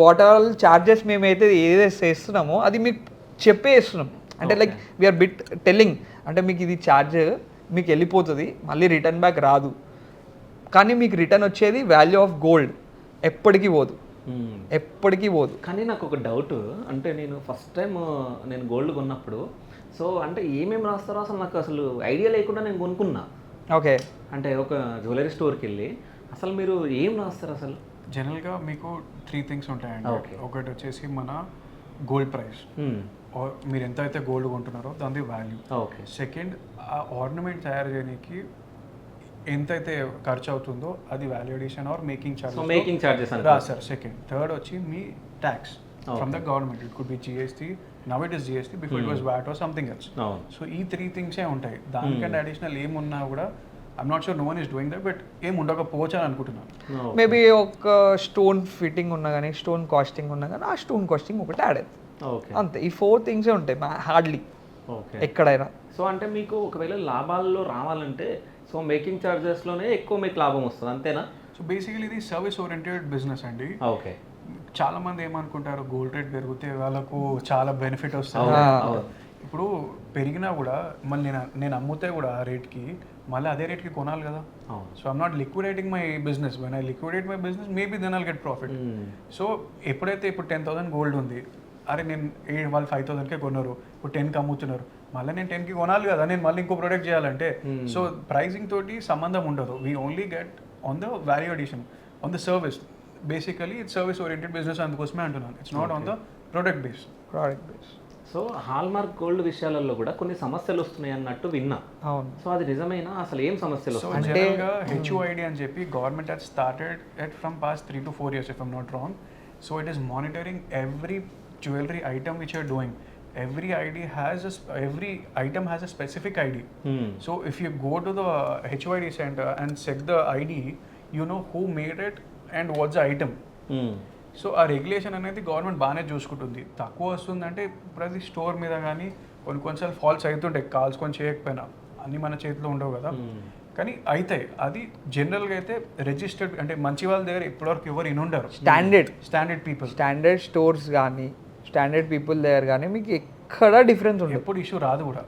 What all charges మేమైతే ఏదైతే చేస్తున్నామో అది మీకు చెప్పేస్తున్నాం. అంటే లైక్ వీఆర్ బిట్ టెల్లింగ్, అంటే మీకు ఇది ఛార్జ్ మీకు వెళ్ళిపోతుంది, మళ్ళీ రిటర్న్ బ్యాక్ రాదు, కానీ మీకు రిటర్న్ వచ్చేది వాల్యూ ఆఫ్ గోల్డ్. ఎప్పటికీ పోదు. కానీ నాకు ఒక డౌట్, అంటే నేను ఫస్ట్ టైం నేను గోల్డ్ కొన్నప్పుడు సో అంటే ఏమేమి రాస్తారో అసలు నాకు అసలు ఐడియా లేకుండా నేను కొనుక్కున్నా. ఓకే. అంటే ఒక జ్యువెలరీ స్టోర్కి వెళ్ళి అసలు మీరు ఏం రాస్తారు అసలు? జనరల్గా మీకు 3 థింగ్స్ ఉంటాయండి. ఒకటి వచ్చేసి మన గోల్డ్ ప్రైస్, మీరు ఎంత అయితే గోల్డ్ కొంటున్నారో దాని వాల్యూ. ఓకే. సెకండ్, ఆ ఆర్నమెంట్ తయారు చేయడానికి ఎంతైతే ఖర్చు అవుతుందో అది వాల్యుయేషన్ ఆర్ మేకింగ్ చార్జెస్ రాస్తారు. సెకండ్. థర్డ్ వచ్చి మీ tax from the government. It could be GST, now it is GST, before it was VAT or something else. So ఈ 3 థింగ్సే ఉంటాయి. దానికంటే అడిషనల్ ఏమున్నా కూడా I'm not sure, no one is doing that, but ఏం ఉండకపోవచ్చు అని అనుకుంటున్నాను. మేబీ ఒక స్టోన్ ఫిట్టింగ్ ఉన్నా కానీ, స్టోన్ కాస్టింగ్ ఉన్నా కానీ, ఆ స్టోన్ కాస్టింగ్ ఒకటి యాడ్ అవుతుంది అంతే. ఈ 4 థింగ్సే ఉంటాయి హార్డ్లీ. ఓకే. ఎక్కడైనా. సో అంటే మీకు ఒకవేళ లాభాల్లో రావాలంటే సో మేకింగ్ ఛార్జెస్లోనే ఎక్కువ మీకు లాభం వస్తుంది అంతేనా? సో బేసికలీ ఇది సర్వీస్ ఓరియంటెడ్ బిజినెస్ అండి. ఓకే. చాలా మంది ఏమనుకుంటారు గోల్డ్ రేట్ పెరిగితే వాళ్ళకు చాలా బెనిఫిట్ వస్తుంది. అవును. ఇప్పుడు పెరిగినా కూడా మళ్ళీ నేను అమ్ముతే కూడా ఆ రేట్కి మళ్ళీ అదే రేట్కి కొనాలి కదా. అవును. So I'm not liquidating my business. When I liquidate my business maybe then I'll get profit. So ఎప్పుడైతే ఇప్పుడు 10,000 గోల్డ్ ఉంది, అరే నేను వాళ్ళు 5,000కే కొన్నారు, ఇప్పుడు 10కి అమ్ముతున్నారు, మళ్ళీ నేను 10కి కొనాలి కదా, నేను మళ్ళీ ఇంకో ప్రొడక్ట్ చేయాలంటే. సో ప్రైసింగ్ తోటి సంబంధం ఉండదు. We only get on the value addition, on the service. Basically it's service oriented business, అందుకోసమే అంటున్నాను. It's not on the product base. Product base. So hallmark gold విషయాలలో కూడా కొన్ని సమస్యలు వస్తున్నాయి అన్నట్టు విన్నా. అవును. సో అది నిజమేనా? అసలు ఏం సమస్యలు సో వస్తున్నాయి? జనరల్గా HUID అని చెప్పి government has started at from past 3 to 4 years if I'm not wrong. So it is monitoring every jewelry item which you're doing. Every item has a specific ID. So if you go to the HUID center and check the ID, you know who made it and what's the item. So ఆ రెగ్యులేషన్ అనేది గవర్నమెంట్ బాగానే చూసుకుంటుంది. తక్కువ వస్తుందంటే ప్రతి స్టోర్ మీద కానీ కొన్నిసార్లు ఫాల్స్ అవుతుంటాయి, కాల్చుకొని చేయకపోయినా, అన్నీ మన చేతిలో ఉండవు కదా, కానీ అవుతాయి. అది జనరల్గా అయితే రిజిస్టర్డ్ అంటే మంచి వాళ్ళ దగ్గర ఇప్పటివరకు ఎవరు ఇనుండరు. స్టాండర్డ్ పీపుల్, స్టాండర్డ్ స్టోర్స్ కానీ స్టాండర్డ్ పీపుల్ దగ్గర కానీ మీకు ఎక్కడ డిఫరెన్స్ ఉండదు, ఎప్పుడు ఇష్యూ రాదు కూడా.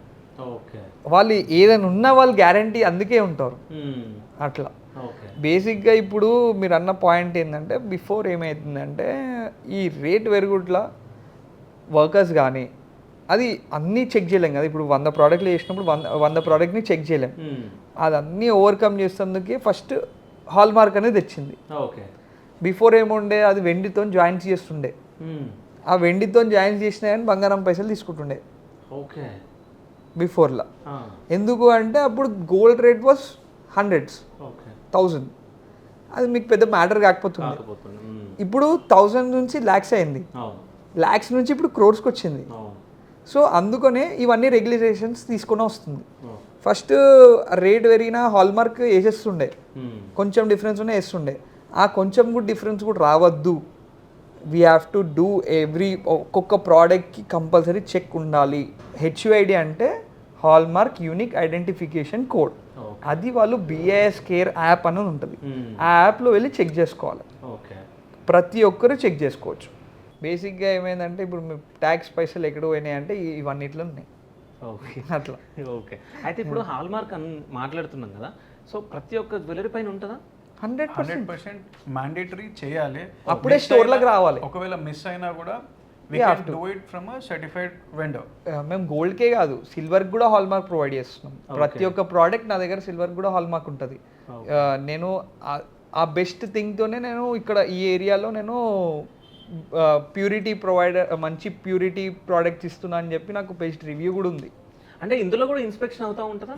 ఓకే. వాళ్ళు ఏదైనా ఉన్నా వాళ్ళు గ్యారంటీ అందుకే ఉంటారు. అట్లా ఓకే. బేసిక్గా ఇప్పుడు మీరు అన్న పాయింట్ ఏంటంటే బిఫోర్ ఏమవుతుందంటే ఈ రేట్ పెరుగుట్లా వర్కర్స్ కానీ అది అన్నీ చెక్ చేయలేం కదా. ఇప్పుడు 100 ప్రోడక్ట్లు చేసినప్పుడు 100 ప్రోడక్ట్ని చెక్ చేయలేం. అదన్నీ ఓవర్కమ్ చేసేందుకే ఫస్ట్ హాల్ మార్క్ అనేది తెచ్చింది. ఓకే. బిఫోర్ ఏముండే అది వెండితో జాయింట్స్ చేస్తుండే, ఆ వెండితో జాయింట్స్ చేసినా కానీ బంగారం పైసలు తీసుకుంటుండే. ఓకే. బిఫోర్లా ఎందుకు అంటే అప్పుడు గోల్డ్ రేట్ వాజ్ హండ్రెడ్స్, 1000, అది మీకు పెద్ద మ్యాటర్ కాకపోతుంది. ఇప్పుడు 1000 నుంచి ల్యాక్స్ అయింది, ల్యాక్స్ నుంచి ఇప్పుడు క్రోర్స్కి వచ్చింది. సో అందుకనే ఇవన్నీ రెగ్యులేషన్స్ తీసుకొని వస్తుంది. ఫస్ట్ రేట్ పెరిగిన హాల్మార్క్ వేసేస్తుండే, కొంచెం డిఫరెన్స్ ఉన్న వేస్తుండే. ఆ కొంచెం కూడా డిఫరెన్స్ కూడా రావద్దు. వీ హ్యావ్ టు డూ ఒక్కొక్క ప్రోడక్ట్కి కంపల్సరీ చెక్ ఉండాలి. HUID అంటే హాల్మార్క్ యూనిక్ ఐడెంటిఫికేషన్ కోడ్. అది వాళ్ళు BIS కేర్ యాప్ అని ఉంటుంది, ఆ యాప్లో వెళ్ళి చెక్ చేసుకోవాలి. ప్రతి ఒక్కరు చెక్ చేసుకోవచ్చు. బేసిక్గా ఏమైందంటే ఇప్పుడు మీ ట్యాక్స్ పైసలు ఎక్కడ పోయినాయి అంటే ఇవన్నిట్లో ఉన్నాయి. ఓకే. అట్లా. ఓకే. అయితే ఇప్పుడు హాల్మార్క్ అని మాట్లాడుతున్నాం కదా, సో ప్రతి ఒక్క జ్యువెలరీ పైన ఉంటుందా? 100% మ్యాండేటరీ చేయాలి, అప్పుడే స్టోర్లకు రావాలి. ఒకవేళ మిస్ అయినా కూడా we can do it from a certified vendor. మేము గోల్డ్కే కాదు సిల్వర్కి కూడా హాల్మార్క్ ప్రొవైడ్ చేస్తున్నాం. ప్రతి ఒక్క ప్రోడక్ట్ నా దగ్గర సిల్వర్కి కూడా హాల్మార్క్ ఉంటుంది. నేను ఆ బెస్ట్ థింగ్తోనే నేను ఇక్కడ ఈ ఏరియాలో నేను ప్యూరిటీ ప్రొవైడర్, మంచి ప్యూరిటీ ప్రోడక్ట్స్ ఇస్తున్నా అని చెప్పి నాకు బెస్ట్ రివ్యూ కూడా ఉంది. అంటే ఇందులో కూడా ఇన్స్పెక్షన్ అవుతూ ఉంటుందా?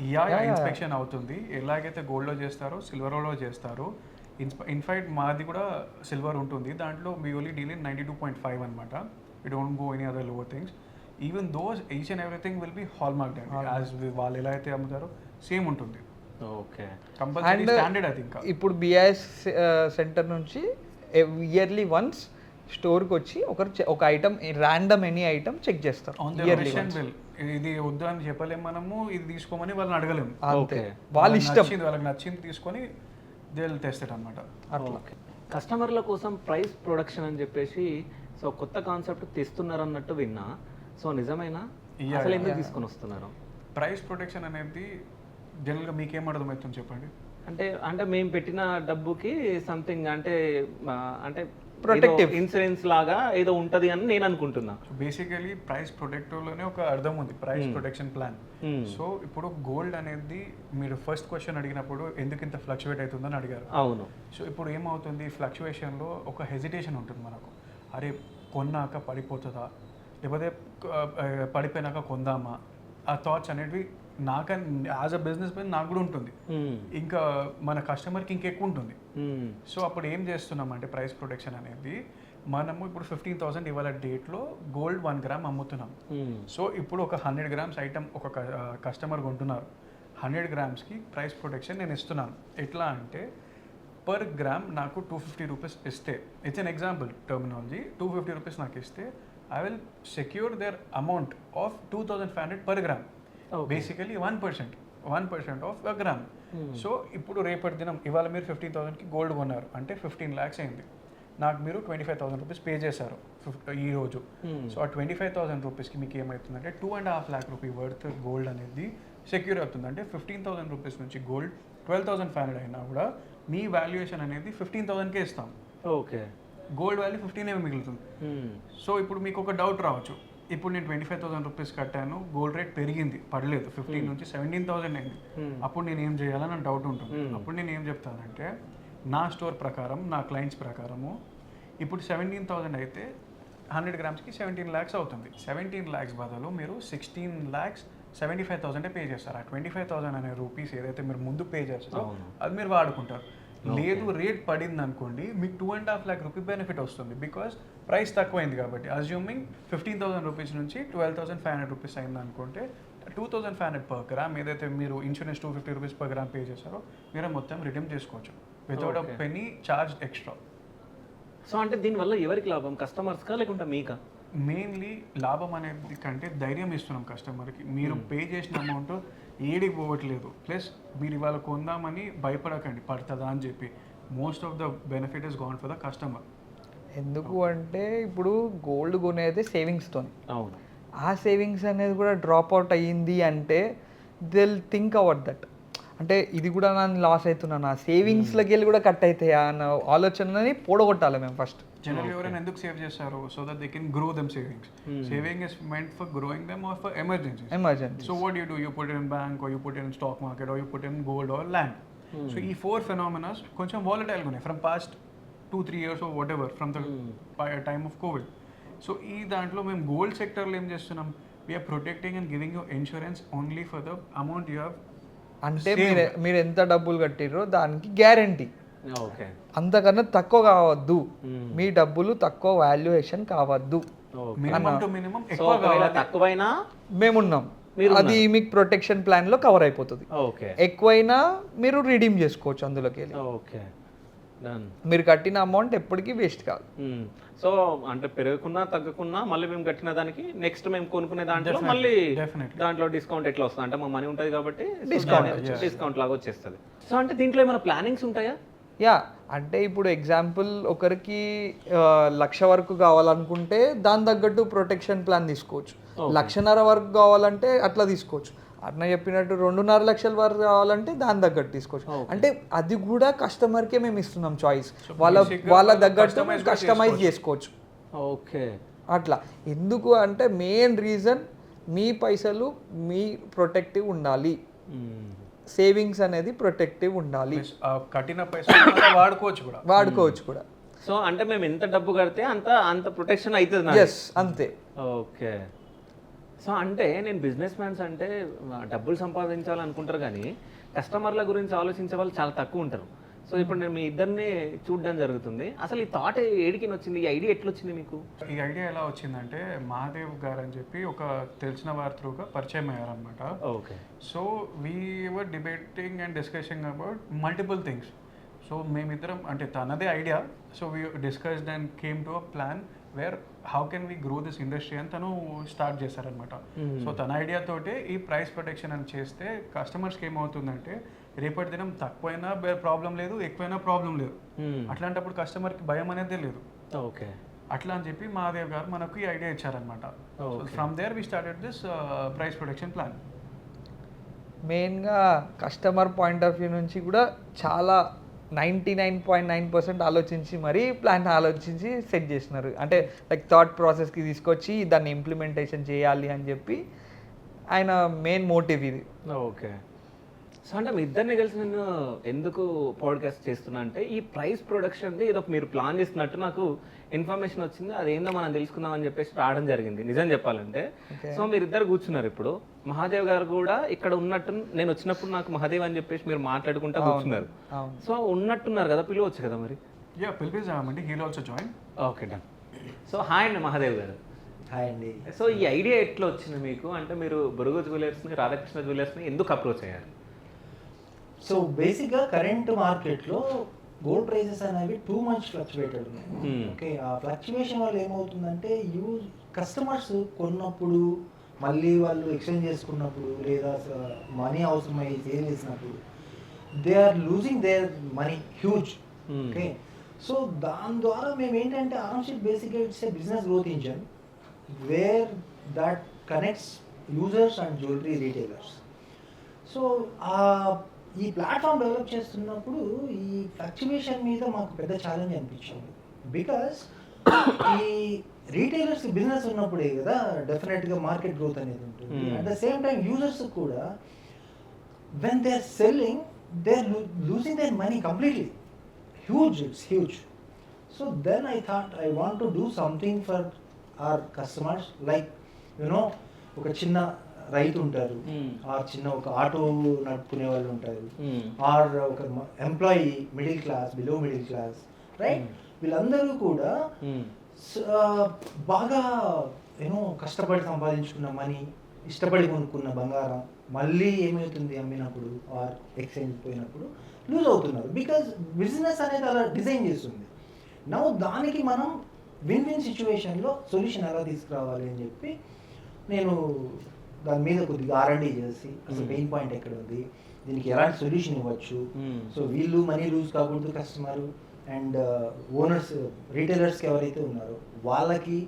ఇన్స్పెక్షన్ అవుతుంది. ఎలాగైతే గోల్డ్లో చేస్తారో సిల్వర్లో చేస్తారు. ఇన్ఫాక్ట్ మాది కూడా సిల్వర్ ఉంటుంది, దాంట్లో మీ ఓన్లీ డీల్ ఇన్ 92.5 అనమాట. We don't go any other lower things. Even those each and everything will be hallmarked as వాళ్ళు ఎలా అయితే అమ్ముతారో సేమ్ ఉంటుంది. ఓకే. కంపల్సరీ స్టాండర్డ్ అది. ఇంకా ఇప్పుడు BIS సెంటర్ నుంచి ఇయర్లీ వన్స్ స్టోర్కి వచ్చి ఒక item random any item check చేస్తారు. ఇది వద్దు అని చెప్పలేము మనము, ఇది తీసుకోమని వాళ్ళని అడగలేము. అంతే, వాళ్ళ ఇష్టం, వాళ్ళకి నచ్చింది తీసుకొని దే విల్ టెస్ట్ ఇట్ అన్నమాట. అట్లా. కస్టమర్ల కోసం ప్రైస్ ప్రొడక్షన్ అని చెప్పేసి సో కొత్త కాన్సెప్ట్ తెస్తున్నారు అన్నట్టు విన్నా. సో నిజమేనా? అసలు ఎందుకు తీసుకొని వస్తున్నారు? ప్రైస్ ప్రొటెక్షన్ అనేది జనరల్గా మీకేం అర్థమవుతుంది చెప్పండి. అంటే మేము పెట్టిన డబ్బుకి సంథింగ్ అంటే ప్రొటెక్టివ్ ఇన్సూరెన్స్ లాగా ఏదో ఉంటది అని నేను అనుకుంటున్నా. బేసికలీ ప్రైస్ ప్రొటెక్టివ్లోనే ఒక అర్థం ఉంది, ప్రైస్ ప్రొటెక్షన్ ప్లాన్. సో ఇప్పుడు గోల్డ్ అనేది మీరు ఫస్ట్ క్వశ్చన్ అడిగినప్పుడు ఎందుకు ఇంత ఫ్లక్చువేట్ అవుతుందని అడిగారు. అవును. సో ఇప్పుడు ఏమవుతుంది, ఫ్లక్చువేషన్లో ఒక హెజిటేషన్ ఉంటుంది మనకు. అరే కొన్నాక పడిపోతుందా, లేకపోతే పడిపోయినాక కొందామా, ఆ థాట్స్ అనేవి నాకు యాజ్ అ బిజినెస్ మ్యాన్ నాకు కూడా ఉంటుంది, ఇంకా మన కస్టమర్కి ఇంకెక్కువ ఉంటుంది. సో అప్పుడు ఏం చేస్తున్నామంటే ప్రైస్ ప్రొటెక్షన్ అనేది మనము ఇప్పుడు 15,000 ఇవాళ డేట్లో గోల్డ్ 1 గ్రామ్ అమ్ముతున్నాం. సో ఇప్పుడు ఒక 100 grams ఐటమ్ ఒక కస్టమర్ కొంటున్నారు, 100 grams ప్రైస్ ప్రొటెక్షన్ నేను ఇస్తున్నాను. ఎట్లా అంటే పర్ గ్రామ్ నాకు 250 రూపీస్ ఇస్తే, it's an example terminology, 250 rupees నాకు ఇస్తే I will secure their amount of 2,500 per gram. Basically 1% of a gram. So ఇప్పుడు రేపటి దినం ఇవాళ మీరు 15,000కి గోల్డ్ కొన్నారు అంటే 15 lakhs అయింది. నాకు మీరు 25,000 రూపీస్ పే చేశారు ఈ రోజు. సో ఆ 25,000 రూపీస్కి మీకు ఏమవుతుందంటే 2.5 lakh రూపీ వర్త్ గోల్డ్ అనేది సెక్యూర్ అవుతుంది. అంటే 15,000 రూపీస్ నుంచి గోల్డ్ 12,500 అయినా కూడా మీ వాల్యుయేషన్ అనేది 15,000కే ఇస్తాం. ఓకే, గోల్డ్ వాల్యూ 15 మిగులుతుంది. సో ఇప్పుడు మీకు ఒక డౌట్ రావచ్చు, ఇప్పుడు నేను 25,000 రూపీస్ కట్టాను, గోల్డ్ రేట్ పెరిగింది, పడలేదు, 15 నుంచి 17,000 అయింది, అప్పుడు నేను ఏం చేయాలని నాకు డౌట్ ఉంటుంది. అప్పుడు నేను ఏం చెప్తానంటే నా స్టోర్ ప్రకారం, నా క్లయింట్స్ ప్రకారము ఇప్పుడు 17,000 అయితే 100 grams-కి 17 lakhs అవుతుంది. 17 lakhs బదులు మీరు 16,75,000 పే చేస్తారు. ఆ 25,000 అనే రూపీస్ ఏదైతే మీరు ముందు పే చేస్తారో అది మీరు వాడుకుంటారు. లేదు రేట్ పడింది అనుకోండి, మీకు 2.5 lakh రూపీ బెనిఫిట్ వస్తుంది, బికాస్ ప్రైస్ తక్కువైంది కాబట్టి. అజ్యూమింగ్ 15,000 రూపీస్ నుంచి 12,500 రూపీస్ అయింది అనుకుంటే 2,500 per gram ఏదైతే మీరు insurance 250 rupees per gram pay చేస్తారో మీరు మొత్తం రిడీమ్ చేసుకోవచ్చు వితౌట్ అ పెనీ చార్జ్ ఎక్స్ట్రా. సో అంటే దీనివల్ల ఎవరికి లాభం, కస్టమర్స్కా లేకుంటే మీకా? మెయిన్లీ లాభం అనేది కంటే ధైర్యం ఇస్తున్నాం కస్టమర్కి. మీరు పే చేసిన అమౌంట్ ఏడికి పోవట్లేదు, ప్లస్ మీరు ఇవాళ కొందామని భయపడకండి పడుతుందా అని చెప్పి. Most of the benefit is gone for the customer. ఎందుకు అంటే ఇప్పుడు గోల్డ్ కొనేది సేవింగ్స్తో, అవును, ఆ సేవింగ్స్ అనేది కూడా డ్రాప్ అవుట్ అయ్యింది అంటే దిల్ థింక్ అబౌట్ దట్. అంటే ఇది కూడా నన్ను లాస్ అవుతున్నాను, సేవింగ్స్లోకి వెళ్ళి కూడా కట్ అవుతాయా అన్న ఆలోచనని పోడగొట్టాలి మేము ఫస్ట్. జనరల్ ఎవరైనా ఎందుకు సేవ్ చేస్తారు? So that they can grow them savings. Saving is meant for growing them or for emergencies. So what you do, you put in bank, or you put in stock market, or you put in gold or land. So ఈ 4 phenomena కొంచెం వాలటైల్గా ఉన్నాయి from past 2-3 years or whatever from the time of COVID. So ఈ దాంట్లో మేము గోల్డ్ సెక్టర్లో ఏం చేస్తున్నాం, we're protecting and giving you insurance only for the amount you have. అంటే మీరు ఎంత డబ్బులు కట్టిర్రో దానికి గ్యారంటీ, ఓకే, అంతకన్నా తక్కువ కావద్దు, మీ డబ్బులు తక్కువ వాల్యుయేషన్ కావద్దు, మినిమం టు మినిమం సో ఎక్కువ ఒకవేళ తక్కువైనా మేమున్నాం, అది మీకు ప్రొటెక్షన్ ప్లాన్లో కవర్ అయిపోతుంది. ఓకే, ఎక్కువైనా మీరు రిడీమ్ చేసుకోవచ్చు అందులోకి వెళ్ళి. Okay, done. మీరు కట్టిన అమౌంట్ ఎప్పటికీ వేస్ట్ కాదు. సో అంటే పెరుగుకున్నా తగ్గకున్నా మళ్ళీ మేము కట్టిన దానికి నెక్స్ట్ మేము కొనుక్కునే దాంట్లో మళ్ళీ దాంట్లో డిస్కౌంట్ ఎట్లా వస్తుంది అంటే మా మనీ ఉంటుంది కాబట్టి డిస్కౌంట్ లాగా వచ్చేస్తుంది. సో అంటే దీంట్లో ఏమైనా ప్లానింగ్స్ ఉంటాయా? యా, అంటే ఇప్పుడు ఎగ్జాంపుల్ ఒకరికి 1,00,000 వరకు కావాలనుకుంటే దాని తగ్గట్టు ప్రొటెక్షన్ ప్లాన్ తీసుకోవచ్చు. 1,50,000 వరకు కావాలంటే అట్లా తీసుకోవచ్చు. అట్లా చెప్పినట్టు 2.5 లక్షల వరకు కావాలంటే దాని తగ్గట్టు తీసుకోవచ్చు. అంటే అది కూడా కస్టమర్కే మేము ఇస్తున్నాం చాయిస్, వాళ్ళ తగ్గట్టు కస్టమైజ్ చేసుకోవచ్చు. ఓకే, అట్లా ఎందుకు అంటే మెయిన్ రీజన్ మీ పైసలు మీ ప్రొటెక్టివ్ ఉండాలి, సేవింగ్స్ అనేది ప్రొటెక్టివ్ ఉండాలి, కట్టిన పైసలు వాడుకోవచ్చు కూడా. సో అంటే మేము ఎంత డబ్బు కడితే అంత ప్రొటెక్షన్ అవుతుంది. ఎస్, అంతే. ఓకే, సో అంటే నేను బిజినెస్ మ్యాన్స్ అంటే డబ్బులు సంపాదించాలనుకుంటారు కానీ కస్టమర్ల గురించి ఆలోచించే వాళ్ళు చాలా తక్కువ ఉంటారు. సో ఇప్పుడు నేను మీ ఇద్దరిని చూడడం జరుగుతుంది. అసలు ఈ థాట్ ఏడికి వచ్చింది, ఈ ఐడియా ఎట్లా వచ్చింది మీకు? ఈ ఐడియా ఎలా వచ్చిందంటే మహాదేవ్ గారు అని చెప్పి ఒక తెలిసిన వారి త్రూగా పరిచయం అయ్యారనమాట. Okay, so we were debating and discussing about multiple things. So మేమిద్దరం అంటే తనదే idea, so we discussed and came to a plan where how can we grow this industry అని తను స్టార్ట్ చేశారనమాట. సో తన ఐడియాతోటే ఈ ప్రైస్ ప్రొటెక్షన్ అని చేస్తే కస్టమర్స్కి ఏమవుతుందంటే రేపటి దినం తక్కువైనా ప్రాబ్లం లేదు, ఎక్కువైనా ప్రాబ్లం లేదు. అట్లాంటప్పుడు కస్టమర్కి భయం అనేది లేదు. ఓకే, అట్లా అని చెప్పి మహాదేవ్ గారు మనకు ఈ ఐడియా ఇచ్చారనమాట. From there we started this price protection plan. మెయిన్గా కస్టమర్ పాయింట్ ఆఫ్ వ్యూ నుంచి కూడా చాలా 99.9% ఆలోచించి మరీ ప్లాన్ ఆలోచించి సెట్ చేసినారు. అంటే లైక్ థాట్ ప్రాసెస్కి తీసుకొచ్చి దాన్ని ఇంప్లిమెంటేషన్ చేయాలి అని చెప్పి ఆయన మెయిన్ మోటివ్ ఇది. ఓకే, సో అంటే మీ ఇద్దరిని కలిసి నేను ఎందుకు పాడ్కాస్ట్ చేస్తున్నా అంటే ఈ ప్రైస్ ప్రొడక్షన్ది ఏదో మీరు ప్లాన్ చేస్తున్నట్టు నాకు ఇన్ఫర్మేషన్ వచ్చింది, అదేందో మనం తెలుసుకుందాం అని చెప్పేసి రావడం జరిగింది నిజం చెప్పాలంటే. సో మీరిద్దరు కూర్చున్నారు, ఇప్పుడు మహాదేవ్ గారు కూడా ఇక్కడ ఉన్నట్టు నేను వచ్చినప్పుడు నాకు మహాదేవ్ అని చెప్పేసి మీరు మాట్లాడుకుంటా కూర్చున్నారు. సో ఉన్నట్టున్నారు కదా, పిలవచ్చు కదా మరి? యా, పిలిపిస్తామండి, he'll also join. Okay, done. So hi అండి మహాదేవ్ గారు. హాయ్ అండి. సో ఈ ఐడియా ఎట్లా వచ్చింది మీకు, అంటే మీరు బురుగు జ్యువెలర్స్ని రాధాకృష్ణ జ్యువెలర్స్ని ఎందుకు అప్రోచ్ అయ్యారు? సో బేసిక్గా కరెంట్ మార్కెట్లో గోల్డ్ ప్రైసెస్ అనేవి టూ మచ్ ఫ్లక్చువేటెడ్ ఉన్నాయి. ఓకే, ఆ ఫ్లక్చువేషన్ వల్ల ఏమవుతుందంటే కస్టమర్స్ కొన్నప్పుడు మళ్ళీ వాళ్ళు ఎక్స్చేంజ్ చేసుకున్నప్పుడు లేదా మనీ అవసరమై సేల్ చేసినప్పుడు they are losing their money huge. Okay, so దాని ద్వారా మేము ఏంటంటే ఆర్ఎంసీట్ బేసిక్గా it's a business growth engine where that connects users and jewellery retailers. So ఈ ప్లాట్ఫామ్ డెవలప్ చేస్తున్నప్పుడు ఈ ఫ్లక్చువేషన్ మీద మాకు పెద్ద ఛాలెంజ్ అనిపించింది. బికాస్ ఈ రీటైలర్స్ బిజినెస్ ఉన్నప్పుడే కదా డెఫినెట్గా మార్కెట్ గ్రోత్ అనేది ఉంటుంది. At the same time users కూడా when they are selling they are losing their money completely. It's huge. So then I thought I want to do something for our customers, like ఒక చిన్న రైతు ఉంటారు, ఆర్ చిన్న ఒక ఆటో నడుపుకునే వాళ్ళు ఉంటారు, ఆర్ ఒక employee middle class, below middle class, right? వీళ్ళందరూ కూడా బాగా కష్టపడి సంపాదించుకున్న మనీ, ఇష్టపడి కొనుక్కున్న బంగారం మళ్ళీ ఏమవుతుంది అమ్మినప్పుడు ఆర్ ఎక్స్చేంజ్ పోయినప్పుడు లూజ్ అవుతున్నారు. బికాజ్ బిజినెస్ అనేది అలా డిజైన్ చేస్తుంది. నౌ దానికి మనం విన్ విన్ సిచ్యువేషన్లో సొల్యూషన్ ఎలా తీసుకురావాలి అని చెప్పి నేను దాని మీద కొద్దిగా R&D చేసి అసలు పెయిన్ పాయింట్ ఎక్కడ ఉంది, దీనికి ఎలాంటి సొల్యూషన్ ఇవ్వచ్చు. సో వీళ్ళు మనీ లూజ్ కాకూడదు కస్టమర్, అండ్ ఓనర్స్ రీటైలర్స్కి ఎవరైతే ఉన్నారో వాళ్ళకి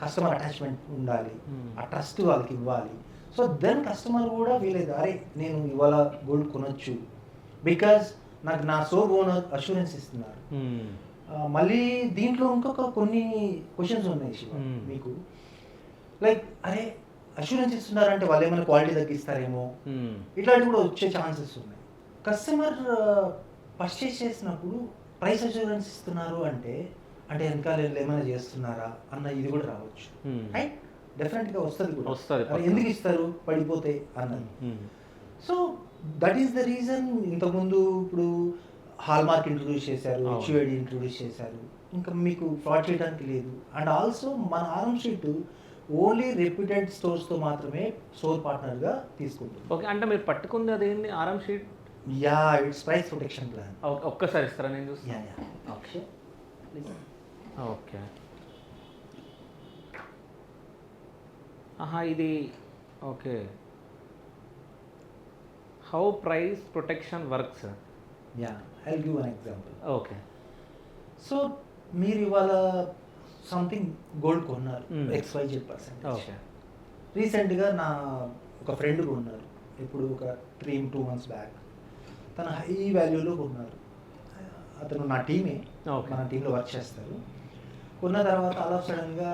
కస్టమర్ అటాచ్మెంట్ ఉండాలి, ఆ ట్రస్ట్ వాళ్ళకి ఇవ్వాలి. సో దెన్ కస్టమర్ కూడా వీలేదు, అరే నేను ఇవాళ గోల్డ్ కొనొచ్చు బికాజ్ నాకు నా సోర్ ఓనర్ అష్యూరెన్స్ ఇస్తున్నారు. మళ్ళీ దీంట్లో ఇంకొక కొన్ని క్వశ్చన్స్ ఉన్నాయి శివ మీకు, లైక్ అరే అష్యూరెన్స్ ఇస్తున్నారంటే వాళ్ళు ఏమైనా క్వాలిటీ తగ్గిస్తారేమో, ఇట్లాంటివి కూడా వచ్చే ఛాన్సెస్ ఉన్నాయి. కస్టమర్ పర్చేస్ చేసినప్పుడు ప్రైస్ అష్యూరెన్స్ ఇస్తున్నారు అంటే వెనకాల ఏమైనా చేస్తున్నారా అన్న ఇది కూడా రావచ్చు, రైట్? డెఫినెట్గా వస్తుంది కూడా, ఎందుకు ఇస్తారు పడిపోతే అన్నది. So that is the reason. ఇంతకుముందు ఇప్పుడు హాల్మార్క్ ఇంట్రొడ్యూస్ చేశారు, HUID ఇంట్రొడ్యూస్ చేశారు, ఇంకా మీకు ఫ్రాడ్ చేయడానికి లేదు. అండ్ ఆల్సో మన ఆర్ఎంసీట్ ఓన్లీ రెప్యూటెడ్ స్టోర్స్తో మాత్రమే స్టోర్ పార్ట్నర్గా తీసుకుంటుంది. ఓకే, అంటే మీరు పట్టుకుంది అదేంటి ఆర్ఎంసీట్? Yeah, it's price protection plan. ఒక్కసారి ఇస్తారా నేను చూస్తాను? ఓకే ఓకే, ఇది okay. How price protection works? Yeah, I'll give one example. Okay, so మీరు ఇవాళ సంథింగ్ గోల్డ్ కొన్నారు XYZ%. ఓకే, రీసెంట్గా నా ఒక ఫ్రెండ్ కొన్నారు, ఇప్పుడు ఒక 2 months బ్యాక్. తను హై వాల్యూలో కొన్నారు. అతను నా టీమే, మన టీంలో వర్క్ చేస్తారు. కొన్న తర్వాత ఆల్ ఆఫ్ సడన్గా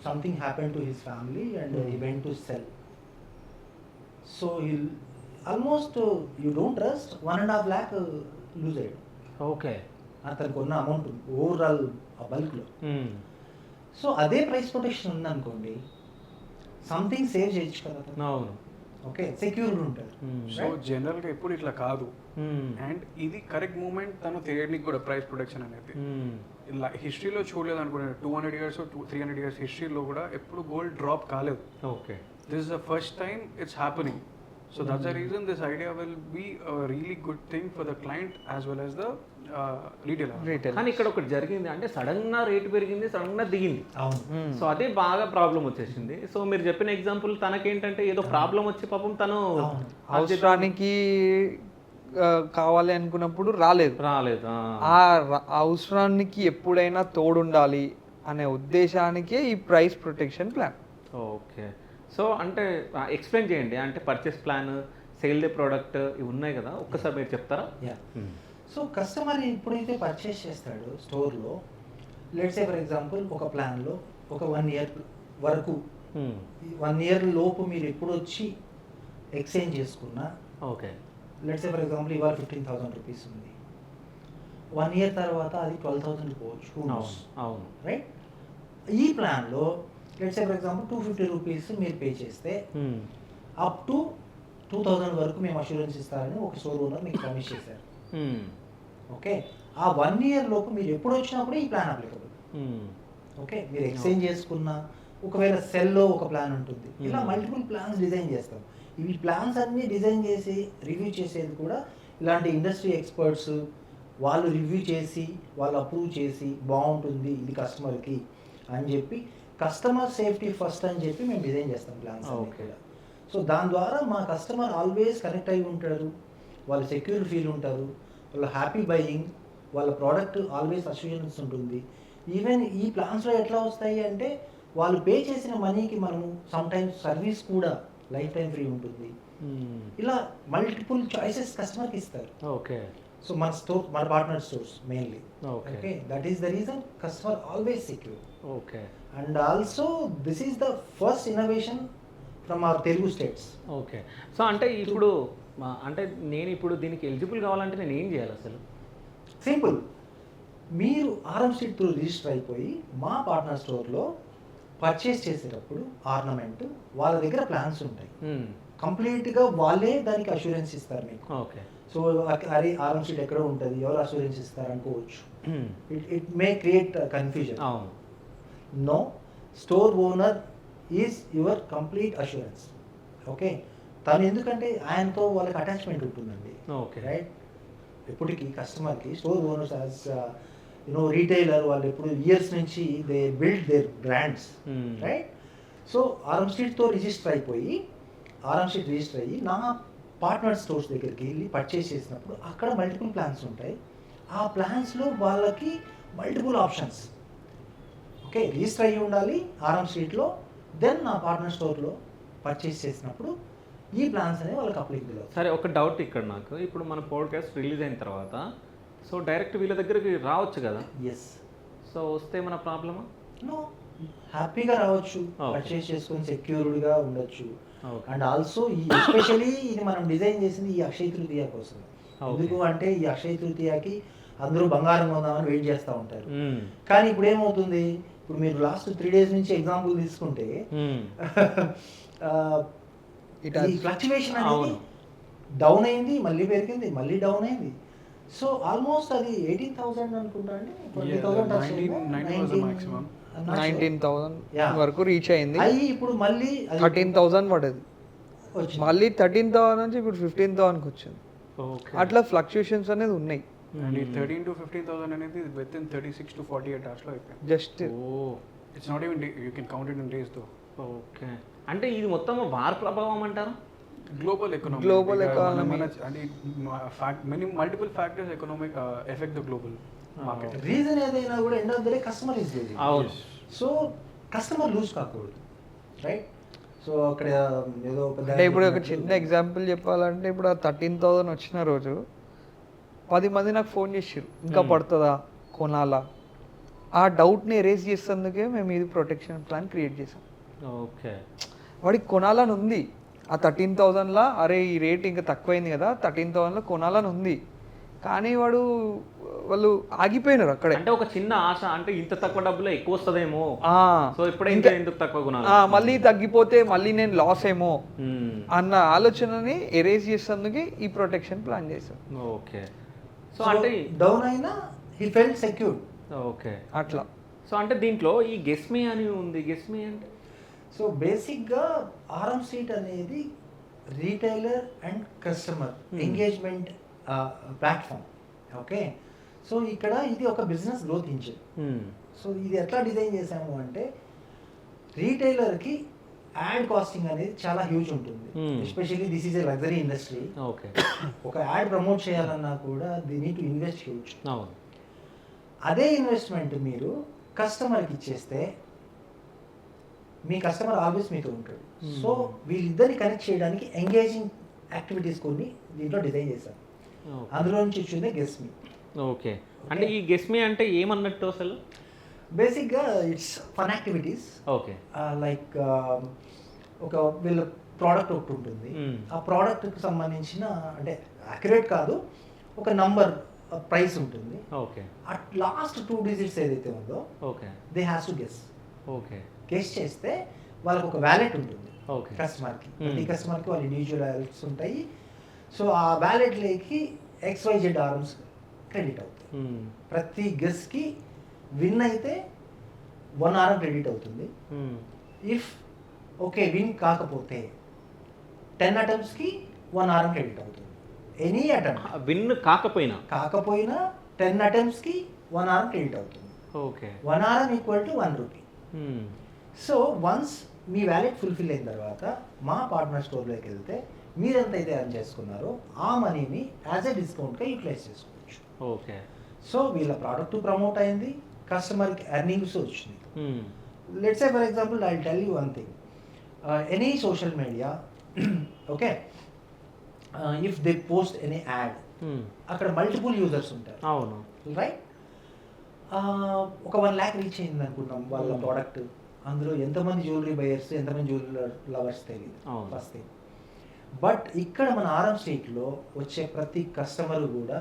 something happen to his family and he went to sell. So almost you don't trust 1.5 lakh lose అయ్యాడు. ఓకే, అతను కొన్న అమౌంట్ ఓవరాల్ ఆ బల్క్లో. సో అదే ప్రైస్ ప్రొటెక్షన్ ఉందనుకోండి, సంథింగ్ సేవ్ చేయొచ్చు కదా. అవును, ఓకే, సెక్యూర్డ్ ఉంటారు. సో జనరల్గా ఎప్పుడు ఇట్లా కాదు, అండ్ ఇది కరెక్ట్ మూమెంట్ తను తెలియడానికి కూడా ప్రైస్ ప్రొటెక్షన్ అనేది. ఇలా హిస్టరీలో చూడలేదు అనుకుంటున్నాను, 200 years 300 years హిస్టరీలో కూడా ఎప్పుడు గోల్డ్ డ్రాప్ కాలేదు. Okay, this is the first time it's happening. So that's the reason this idea will be a really good thing for the client as well as the retailer. కానీ ఇక్కడ ఒకటి జరిగింది, అంటే సడన్ గా రేట్ పెరిగింది, సడన్ గా దిగింది. సో అదే బాగా ప్రాబ్లం వచ్చేసింది. సో మీరు చెప్పిన ఎగ్జాంపుల్ తనకేంటంటే ఏదో ప్రాబ్లం వచ్చి పాపం తను అవసరానికి కావాలి అనుకున్నప్పుడు రాలేదు. ఆ అవసరానికి ఎప్పుడైనా తోడుండాలి అనే ఉద్దేశానికే ఈ price protection plan. Okay, so అంటే ఎక్స్ప్లెయిన్ చేయండి, అంటే purchase plan, sale the product ఇవి ఉన్నాయి కదా, ఒక్కసారి మీరు చెప్తారా? సో కస్టమర్ ఎప్పుడైతే పర్చేస్ చేస్తాడో స్టోర్లో, లెట్స్ సే ఫర్ ఎగ్జాంపుల్ ఒక ప్లాన్లో ఒక 1 year వరకు, 1 year లోపు మీరు ఎప్పుడు వచ్చి ఎక్స్చేంజ్ చేసుకున్నా, okay, let's say for example ఇవాళ 15,000 rupees ఉంది, 1 year తర్వాత అది 12,000 పోవచ్చు. అవును, రైట్? ఈ ప్లాన్లో let's say for example 250 rupees మీరు పే చేస్తే అప్ టు 2,000 వరకు మేము అష్యూరెన్స్ ఇస్తారని ఒక స్టోర్ ఓనర్ మీకు ప్రామిస్ చేశారు. ఓకే, ఆ 1 year లోపు మీరు ఎప్పుడు వచ్చినప్పుడు ఈ ప్లాన్ అప్లికబుల్. ఓకే, మీరు ఎక్స్చేంజ్ చేసుకున్నా, ఒకవేళ సెల్లో ఒక ప్లాన్ ఉంటుంది, ఇలా మల్టిపుల్ ప్లాన్స్ డిజైన్ చేస్తాం. ఇవి ప్లాన్స్ అన్నీ డిజైన్ చేసి రివ్యూ చేసేది కూడా ఇలాంటి ఇండస్ట్రీ ఎక్స్పర్ట్స్, వాళ్ళు రివ్యూ చేసి వాళ్ళు అప్రూవ్ చేసి బాగుంటుంది ఇది కస్టమర్కి అని చెప్పి కస్టమర్ సేఫ్టీ ఫస్ట్ అని చెప్పి మేము డిజైన్ చేస్తాం ప్లాన్స్ Okay. సో దాని ద్వారా మా కస్టమర్ ఆల్వేస్ కనెక్ట్ అయి ఉంటారు, వాళ్ళు సెక్యూర్ ఫీల్ ఉంటారు, వాళ్ళు హ్యాపీ బయింగ్, వాళ్ళ ప్రోడక్ట్ ఆల్వేస్ అష్యూరెన్స్ ఉంటుంది. ఈవెన్ ఈ ప్లాన్స్లో ఎట్లా వస్తాయి అంటే వాళ్ళు పే చేసిన మనీకి మనము సమ్ టైమ్స్ సర్వీస్ కూడా లైఫ్ టైం ఫ్రీ ఉంటుంది. ఇలా మల్టిపుల్ చాయిసెస్ కస్టమర్కి ఇస్తారు. ఓకే. సో మన స్టోర్, మన partner stores mainly. Okay. Okay, that is the reason customer always secure. Okay. And also this is the first innovation from our Telugu states. Okay. So అంటే ఇప్పుడు అంటే నేను ఇప్పుడు దీనికి ఎలిజిబుల్ కావాలంటే నేను ఏం చేయాలి అసలు? సింపుల్, మీరు ఆర్ఎం స్ట్రీట్ త్రూ రిజిస్టర్ అయిపోయి మా పార్ట్నర్ స్టోర్లో పర్చేస్ చేసేటప్పుడు ఆర్నమెంట్ వాళ్ళ దగ్గర ప్లాన్స్ ఉంటాయి, కంప్లీట్గా వాళ్ళే దానికి అష్యూరెన్స్ ఇస్తారు మీకు. ఓకే. సో అరే ఆర్ఎం స్ట్రీట్ ఎక్కడ ఉంటుంది, ఎవరు అష్యూరెన్స్ ఇస్తారు అనుకోవచ్చు. It may create confusion. అవును. No, store owner is your complete assurance. Okay, తను ఎందుకంటే ఆయనతో వాళ్ళకి అటాచ్మెంట్ ఉంటుందండి. ఓకే. రైట్, ఎప్పటికీ కస్టమర్కి store owners as you know retailer వాళ్ళు ఎప్పుడు ఇయర్స్ నుంచి they build their brands. Right, so RM స్ట్రీట్తో రిజిస్టర్ అయిపోయి ఆర్ఎం స్ట్రీట్ రిజిస్టర్ అయ్యి నా పార్ట్నర్ స్టోర్స్ దగ్గరికి వెళ్ళి పర్చేస్ చేసినప్పుడు అక్కడ మల్టిపుల్ ప్లాన్స్ ఉంటాయి. ఆ ప్లాన్స్లో వాళ్ళకి మల్టిపుల్ ఆప్షన్స్. ఓకే, రిజిస్టర్ అయ్యి ఉండాలి ఆర్ఎం స్ట్రీట్లో, దెన్ నా పార్ట్నర్ స్టోర్లో పర్చేస్ చేసినప్పుడు ఈ ప్లాన్స్ అనేవి వాళ్ళకి అప్లికబుల్ అవుతాయి. సరే, ఒక డౌట్ ఇక్కడ నాకు. ఇప్పుడు మన పాడ్కాస్ట్ రిలీజ్ అయిన తర్వాత సో డైరెక్ట్ వీళ్ళ దగ్గరికి రావచ్చు కదా? ఎస్. సో వస్తే మన ప్రాబ్లమా? నో, హ్యాపీగా రావచ్చు, Okay. పర్చేస్ చేసుకొని సెక్యూర్డ్గా ఉండొచ్చు. ఓకే. అండ్ ఆల్సో ఈ ఎస్పెషలీ ఇది మనం డిజైన్ చేసింది ఈ అక్షయ తృతీయ కోసం. Okay. ఎందుకు అంటే ఈ అక్షయ తృతీయకి అందరూ బంగారం కొందామని వెయిట్ చేస్తూ ఉంటారు. కానీ ఇప్పుడు ఏమవుతుంది, ఇప్పుడు మీరు లాస్ట్ 3 days నుంచి ఎగ్జాంపుల్ తీసుకుంటే ఈ ఫ్లక్చువేషన్ అనేది అవును. డౌన్ అయింది, మళ్ళీ పెరిగింది, మళ్ళీ డౌన్ అయింది. సో ఆల్మోస్ట్ అది 18,000 అనుకుంటా అండి, 20,000 touch అయిందా? 19 was the maximum. I'm not sure. 19,000 Yeah. వరకు రీచ్ అయింది. అయ్యి ఇప్పుడు మళ్ళీ అది 13,000 పడేది, వచ్చింది. మళ్ళీ 13,000 నుంచి ఇప్పుడు 15,000కి వచ్చింది. ఓకే. అట్లా ఫ్లక్చుయేషన్స్ అనేది ఉన్నాయి. అండ్ ఈ 13 to 15,000 అనేది విత్ ఇన్ 36 to 48 hours లో అయిపోయింది. Just oh. It's not even you can count it in days తో. ఓకే. అంటే ఇది మొత్తం వార్ ప్రభావం అంటారా? Global economy. Global economy. అంటే multiple factors economic effect the global market. Reason ఏదైనా కూడా end of the day customer is losing. అవును. సో కస్టమర్ లూజ్ కాకూడదు. రైట్, సో అక్కడ ఏదో పెద్ద అంటే ఇప్పుడు ఒక చిన్న ఎగ్జాంపుల్ చెప్పాలంటే ఇప్పుడు ఆ 13,000 వచ్చిన రోజు 10 మంది నాకు ఫోన్ చేసారు, ఇంకా పడుతుందా కొనాలా. ఆ డౌట్ని ఎరేజ్ చేసేందుకే మేము ఇది ప్రొటెక్షన్ ప్లాన్ క్రియేట్ చేసాం. ఓకే. వాడికి కొనాలని ఉంది, ఆ 13,000లా అరే ఈ రేట్ ఇంకా తక్కువైంది కదా 13,000లో కొనాలని ఉంది, కానీ వాళ్ళు ఆగిపోయినారు అక్కడే. అంటే ఒక చిన్న ఆశ, అంటే ఇంత తక్కువ డబ్బులో ఎక్కువ వస్తుందేమో, ఆ, సో ఇప్పుడే ఇంకా ఎందుకు తక్కువ కొనాలి, మళ్ళీ తగ్గిపోతే మళ్ళీ నేను లాస్ ఏమో అన్న ఆలోచనని ఎరేజ్ చేసేందుకే ఈ ప్రొటెక్షన్ ప్లాన్ చేశాం. ఓకే. సో అంటే డౌన్ అయినా హీ ఫెల్ట్ సెక్యూర్డ్. ఓకే. అట్లా. సో అంటే దీంట్లో ఈ గెస్మీ అని ఉంది, గెస్మీ అంటే సో బేసిక్గా ఆర్ఎం స్ట్రీట్ అనేది retailer and customer engagement platform. Okay, so ఇక్కడ ఇది ఒక బిజినెస్ గ్రోత్ ఇంజిన్. సో ఇది ఎట్లా డిజైన్ చేసాము అంటే రీటైలర్కి యాడ్ కాస్టింగ్ అనేది చాలా హ్యూజ్ ఉంటుంది. Especially this is a luxury industry. Okay. ఒక యాడ్ ప్రమోట్ చేయాలన్నా కూడా the need to invest huge. అవును. అదే ఇన్వెస్ట్మెంట్ మీరు కస్టమర్కి ఇచ్చేస్తే మీ కస్టమర్ ఆల్వేస్ మీతో ఉంటాడు. సో వీళ్ళిద్దరిని కనెక్ట్ చేయడానికి ఎంగేజింగ్ యాక్టివిటీస్ కొన్ని దీంట్లో డిజైన్ చేశారు. అందులో నుంచి వచ్చిందే గెస్ మీ. ఓకే. అంటే ఈ గెస్మీ అంటే ఏమన్నట్టు అసలు? బేసిక్గా it's fun activities. Okay. Like ఒక వీళ్ళ ప్రోడక్ట్ ఒకటి ఉంటుంది, ఆ ప్రోడక్ట్కి సంబంధించిన అంటే అక్యురేట్ కాదు, ఒక నంబర్ ప్రైస్ ఉంటుంది. ఓకే. అట్ లాస్ట్ 2 digits ఏదైతే ఉందో okay. They has to guess. Okay. Guess చేస్తే వాళ్ళకి ఒక వ్యాలెట్ ఉంటుంది ఓకే. కస్టమర్కి. ప్రతి కస్టమర్కి వాళ్ళ ఇండివిజువల్ వ్యాలెట్స్ ఉంటాయి. సో ఆ వ్యాలెట్లోకి XYZ ఆర్మ్స్ క్రెడిట్ అవుతాయి. ప్రతి గెస్కి విన్ అయితే 1 ఆర్మ్ క్రెడిట్ అవుతుంది. ఇఫ్ ఓకే విన్ కాకపోతే 10 attemptsకి 1 ఆర్మ్ క్రెడిట్ అవుతుంది. ఎనీ అటెంప్ట్ విన్ కాకపోయినా కాకపోయినా 10 అటెంప్ట్స్కి 1 arm క్రెడిట్ అవుతుంది. Okay. 1 arm equal to 1 rupee. So once మీ వ్యాలెట్ ఫుల్ఫిల్ అయిన తర్వాత మా పార్ట్నర్ స్టోర్లోకి వెళ్తే మీరు ఎంతైతే ఎర్న్ చేసుకున్నారో ఆ మనీని యాజ్ ఎ డిస్కౌంట్గా యూటిలైజ్ చేసుకోవచ్చు. ఓకే. సో వీళ్ళ ప్రోడక్ట్ ప్రమోట్ అయింది, కస్టమర్కి ఎర్నింగ్స్ వచ్చింది. Let's say for example I tell you one thing, any social media okay, if they post any add, అక్కడ మల్టిపుల్ యూజర్స్ ఉంటారు. అవును. రైట్, ఒక 1 lakh రీచ్ అయింది అనుకుంటాం వాళ్ళ ప్రోడక్ట్. అందులో ఎంతమంది జ్యువెలరీ బయర్స్, ఎంతమంది జ్యువెలరీ లవర్స్ తెలియదు ఫస్ట్ థింగ్. బట్ ఇక్కడ మన ఆరం స్ట్రీట్లో వచ్చే ప్రతి కస్టమర్ కూడా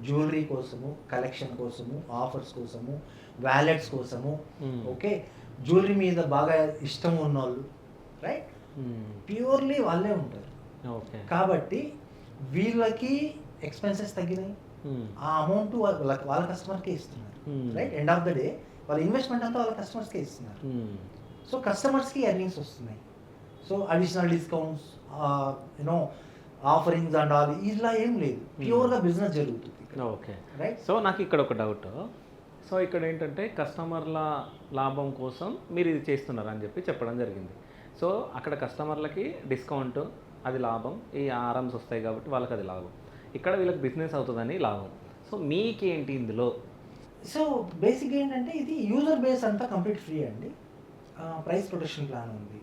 జ్యువెలరీ కోసము, కలెక్షన్ కోసము, ఆఫర్స్ కోసము, వ్యాలెట్స్ కోసము, ఓకే, జ్యువెలరీ మీద బాగా ఇష్టం ఉన్నోళ్ళు, రైట్, ప్యూర్లీ వాళ్ళే ఉంటారు. కాబట్టి వీళ్ళకి ఎక్స్పెన్సెస్ తగ్గినాయి, ఆ అమౌంట్ వాళ్ళ కస్టమర్కే ఇస్తున్నారు. Right, end of the day వాళ్ళ ఇన్వెస్ట్మెంట్ అంతా వాళ్ళ కస్టమర్స్కే ఇస్తున్నారు. సో కస్టమర్స్కి ఎర్నింగ్స్ వస్తున్నాయి. So additional discounts, you know offerings and all ఇలా ఏం లేదు, ప్యూర్గా బిజినెస్ జరుగుతుంది. ఓకే. రైట్. సో నాకు ఇక్కడ ఒక డౌట్. సో ఇక్కడ ఏంటంటే కస్టమర్ల లాభం కోసం మీరు ఇది చేస్తున్నారు అని చెప్పడం జరిగింది. సో అక్కడ కస్టమర్లకి డిస్కౌంట్, అది లాభం, ఈ ఆర్ఎమ్స్ వస్తాయి కాబట్టి వాళ్ళకి అది లాభం, ఇక్కడ వీళ్ళకి బిజినెస్ అవుతుందని లాభం. సో మీకేంటి ఇందులో? సో బేసిక్ ఏంటంటే ఇది యూజర్ బేస్ అంతా కంప్లీట్ ఫ్రీ అండి. ప్రైస్ ప్రొటెక్షన్ ప్లాన్ ఉంది.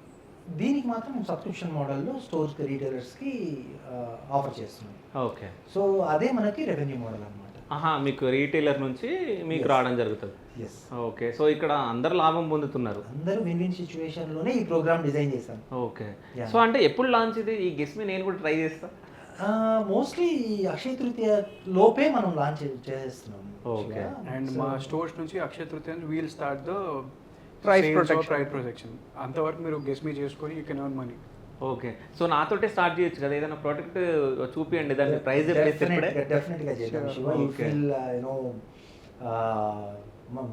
దీనికి మాత్రం సబ్స్క్రిప్షన్ మోడల్లో స్టోర్స్కి, రీటైలర్స్కి ఆఫర్ చేస్తున్నాం. ఓకే. సో అదే మనకి రెవెన్యూ మోడల్ అనమాట. మీకు రీటైలర్ నుంచి మీకు రావడం జరుగుతుంది. ఎస్. ఓకే. సో ఇక్కడ అందరు లాభం పొందుతున్నారు, అందరూ విన్ విన్ సిచ్యువేషన్లోనే ఈ ప్రోగ్రామ్ డిజైన్ చేశాను. ఓకే. సో అంటే ఎప్పుడు లాంచ్ ఇది? ఈ గెస్ మీ నేను కూడా ట్రై చేస్తా. మోస్ట్లీ అక్షయ తృతీయ లోపే మనం లాంచ్ చేస్తున్నాం. ఓకే. అండ్ మా స్టోర్స్ నుంచి Akshaya Tritiya we'll start the price protection. అంతవరకు మీరు గెస్ మీ చేసుకొని you can earn money. Okay. So నాతోటే స్టార్ట్ చేయొచ్చు కదా, ఏదైనా ప్రోడక్ట్ చూపియండి, దాని ప్రైస్ డెఫినెట్గా చేద్దాం Shiva. You feel you know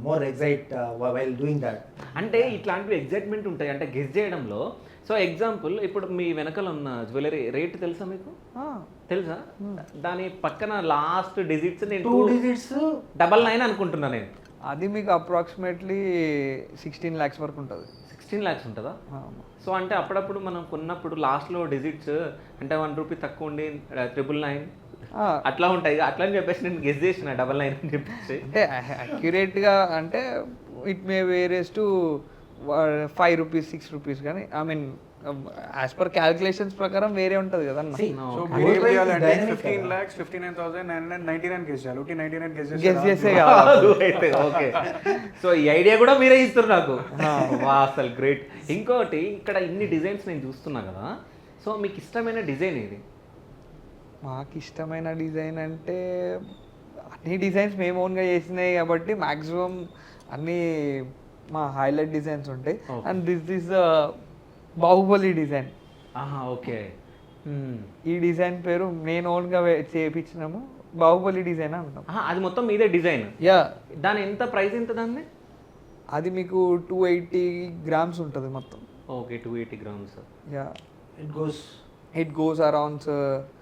more excite while doing that. అంటే ఇట్లాంటివి ఎగ్జైట్మెంట్ ఉంటాయి అంటే గెస్ చేయడంలో. సో ఎగ్జాంపుల్ ఇప్పుడు మీ వెనకాల ఉన్న జ్యువెలరీ రేట్ తెలుసా మీకు? తెలుసా? దాని పక్కన లాస్ట్ డిజిట్స్ నేను 2 digits 99 అనుకుంటున్నా నేను. అది మీకు అప్రాక్సిమేట్లీ 16 lakhs వరకు ఉంటుంది. 16 lakhs ఉంటుందా? సో అంటే అప్పుడప్పుడు మనం కొన్నప్పుడు లాస్ట్లో డిజిట్స్ అంటే 1 రూపీ తక్కువ ఉండి 999 అట్లా ఉంటాయి. అట్లా అని చెప్పేసి నేను గెస్ చేసిన 99 అని చెప్పేసి. అంటే అక్యురేట్గా అంటే it may various to 5 rupees 6 rupees, కానీ I mean as per calculations ప్రకారం వేరే ఉంటుంది కదా అన్న. సో మీరు ఏం చేయాలంటే 15,59,999 గెస్ చేయాలి. 99 గెస్ చేసే కాదు అయితే. ఓకే. సో ఈ ఐడియా కూడా మీరే ఇస్తారు నాకు. వా, అసలు గ్రేట్. ఇంకోటి ఇక్కడ ఇన్ని డిజైన్స్ నేను చూస్తున్నా కదా, సో మీకు ఇష్టమైన డిజైన్ ఏది? మాకు ఇష్టమైన డిజైన్ అంటే అన్ని డిజైన్స్ మేము ఓన్గా చేసినాయి కాబట్టి మ్యాక్సిమం అన్నీ మా హైలైట్ డిజైన్స్ ఉంటాయి. And this is Baahubali design. Okay. ఈ డిజైన్ పేరు నేను ఓన్గా చేయించినాము, బాహుబలి డిజైన్ అంటాం. అది మొత్తం మీదే డిజైన్? యా. దాని ఎంత ప్రైస్ ఎంత దాన్ని? అది మీకు 280 grams ఉంటుంది మొత్తం. Okay. 280 grams. Yeah. It goes around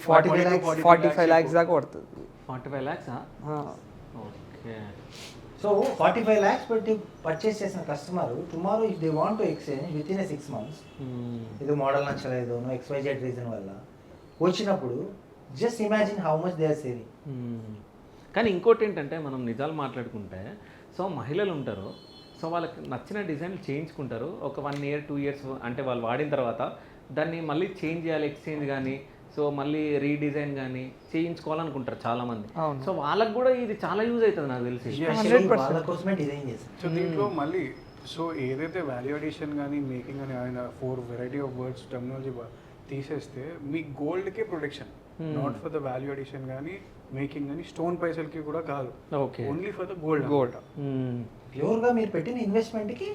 45 lakhs దాకా పడుతుంది. 45 lakhs? ఓకే. సో 45 lakhs పెట్టి పర్చేస్ చేసిన customer tomorrow if they want to exchange within 6 months, ఇది మోడల్ నచ్చలేదు, XYZ రీజన్ వల్ల వచ్చినప్పుడు, just imagine how much they are saving. కానీ ఇంకోటి ఏంటంటే మనం నిజాలు మాట్లాడుకుంటే, సో మహిళలు ఉంటారు, సో వాళ్ళకి నచ్చిన డిజైన్లు చేయించుకుంటారు. ఒక 1 year 2 years అంటే వాళ్ళు వాడిన తర్వాత దాన్ని మళ్ళీ చేంజ్ చేయాలి, ఎక్స్చేంజ్ కానీ, సో మళ్ళీ రీడిజైన్ కానీ చేయించుకోవాలనుకుంటారు చాలామంది. సో వాళ్ళకి కూడా ఇది చాలా యూజ్ అవుతుంది నాకు తెలిసి. వాళ్ళ కోసమే డిజైన్ చేశారు. సో దీంట్లో మళ్ళీ సో ఏదైతే వాల్యూ అడిషన్ కానీ మేకింగ్ అని ఆయన 4 variety of words టెక్నాలజీ తీసేస్తే మీ గోల్డ్కే protection, not for the value addition కానీ మేకింగ్ కానీ స్టోన్ పైసలకి కూడా కాదు. Okay. Only for the gold. ప్యూర్గా మీరు పెట్టిన ఇన్వెస్ట్మెంట్కి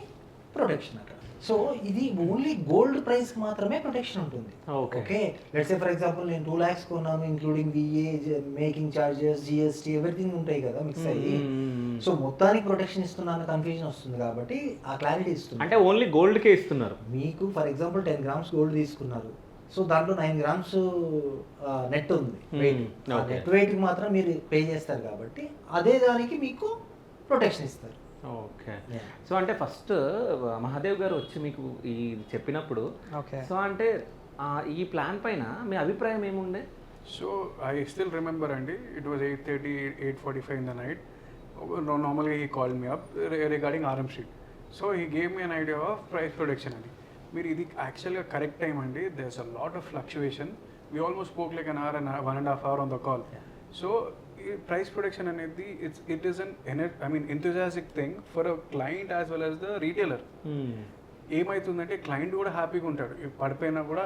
ప్రొటెక్షన్ అక్కడ. సో ఇది ఓన్లీ గోల్డ్ ప్రైస్ మాత్రమే ప్రొటెక్షన్ ఉంటుంది. Okay. Let's say for example నేను 2 lakhs కొన్నాను, including VA, making charges, GST everything ఉంటాయి కదా మిక్స్ అయ్యి. సో మొత్తానికి ప్రొటెక్షన్ ఇస్తున్నాను కన్ఫ్యూజన్ వస్తుంది కాబట్టి ఆ క్లారిటీ ఇస్తుంది. అంటే ఓన్లీ గోల్డ్కే ఇస్తున్నారు. మీకు ఫర్ ఎగ్జాంపుల్ 10 grams గోల్డ్ తీసుకున్నారు, సో దాంట్లో 9 గ్రామ్స్ నెట్ ఉంది వెయిట్. okay. నెట్ వెయిట్కి మాత్రం మీరు పే చేస్తారు కాబట్టి అదే దానికి మీకు ప్రొటెక్షన్ ఇస్తారు. ఓకే. Yeah. సో అంటే ఫస్ట్ మహాదేవ్ గారు వచ్చి మీకు ఈ చెప్పినప్పుడు ఓకే. సో అంటే ఈ ప్లాన్ పైన మీ అభిప్రాయం ఏముండే? సో ఐ స్టిల్ రిమెంబర్ అండి, it was 8:30, 8:45 in the night. Normally he called me up regarding RM sheet. So he gave me an idea of price protection అని. మీరు ఇది యాక్చువల్గా కరెక్ట్ టైం అండి. There's a lot of fluctuation. We almost spoke like an hour and 1.5 hours on the call. So ఈ ప్రైస్ ప్రొటెక్షన్ అనేది it is an enthusiastic thing for a client as well as the retailer. ఏమవుతుందంటే క్లయింట్ కూడా హ్యాపీగా ఉంటాడు, పడిపోయినా కూడా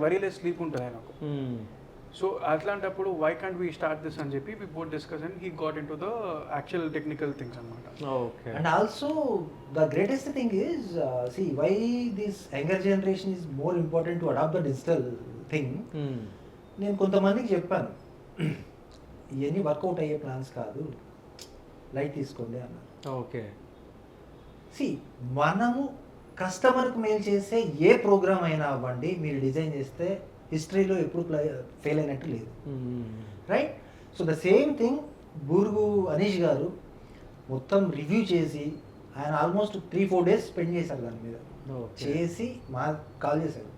వరీలెస్ స్లీప్ ఉంటుంది ఆయనకు. సో అట్లాంటప్పుడు why can't we start this అని చెప్పి we both discuss and he got into the actual technical things అనమాట. Okay. And also the greatest thing is, see why this younger generation is more important to adopt the digital thing. నేను కొంతమందికి చెప్పాను, ఇవన్నీ వర్కౌట్ అయ్యే ప్లాన్స్ కాదు, లైట్ తీసుకోండి అన్నారు. ఓకే. సి మనము కస్టమర్కి మెయిల్ చేసే ఏ ప్రోగ్రామ్ అయినా అవ్వండి, మీరు డిజైన్ చేస్తే హిస్టరీలో ఎప్పుడు ఫెయిల్ అయినట్టు లేదు, right? So the same thing Burgu Anish garu మొత్తం రివ్యూ చేసి ఆయన ఆల్మోస్ట్ 3-4 days స్పెండ్ చేశారు దాని మీద. చేసి మా కాల్ చేశారు,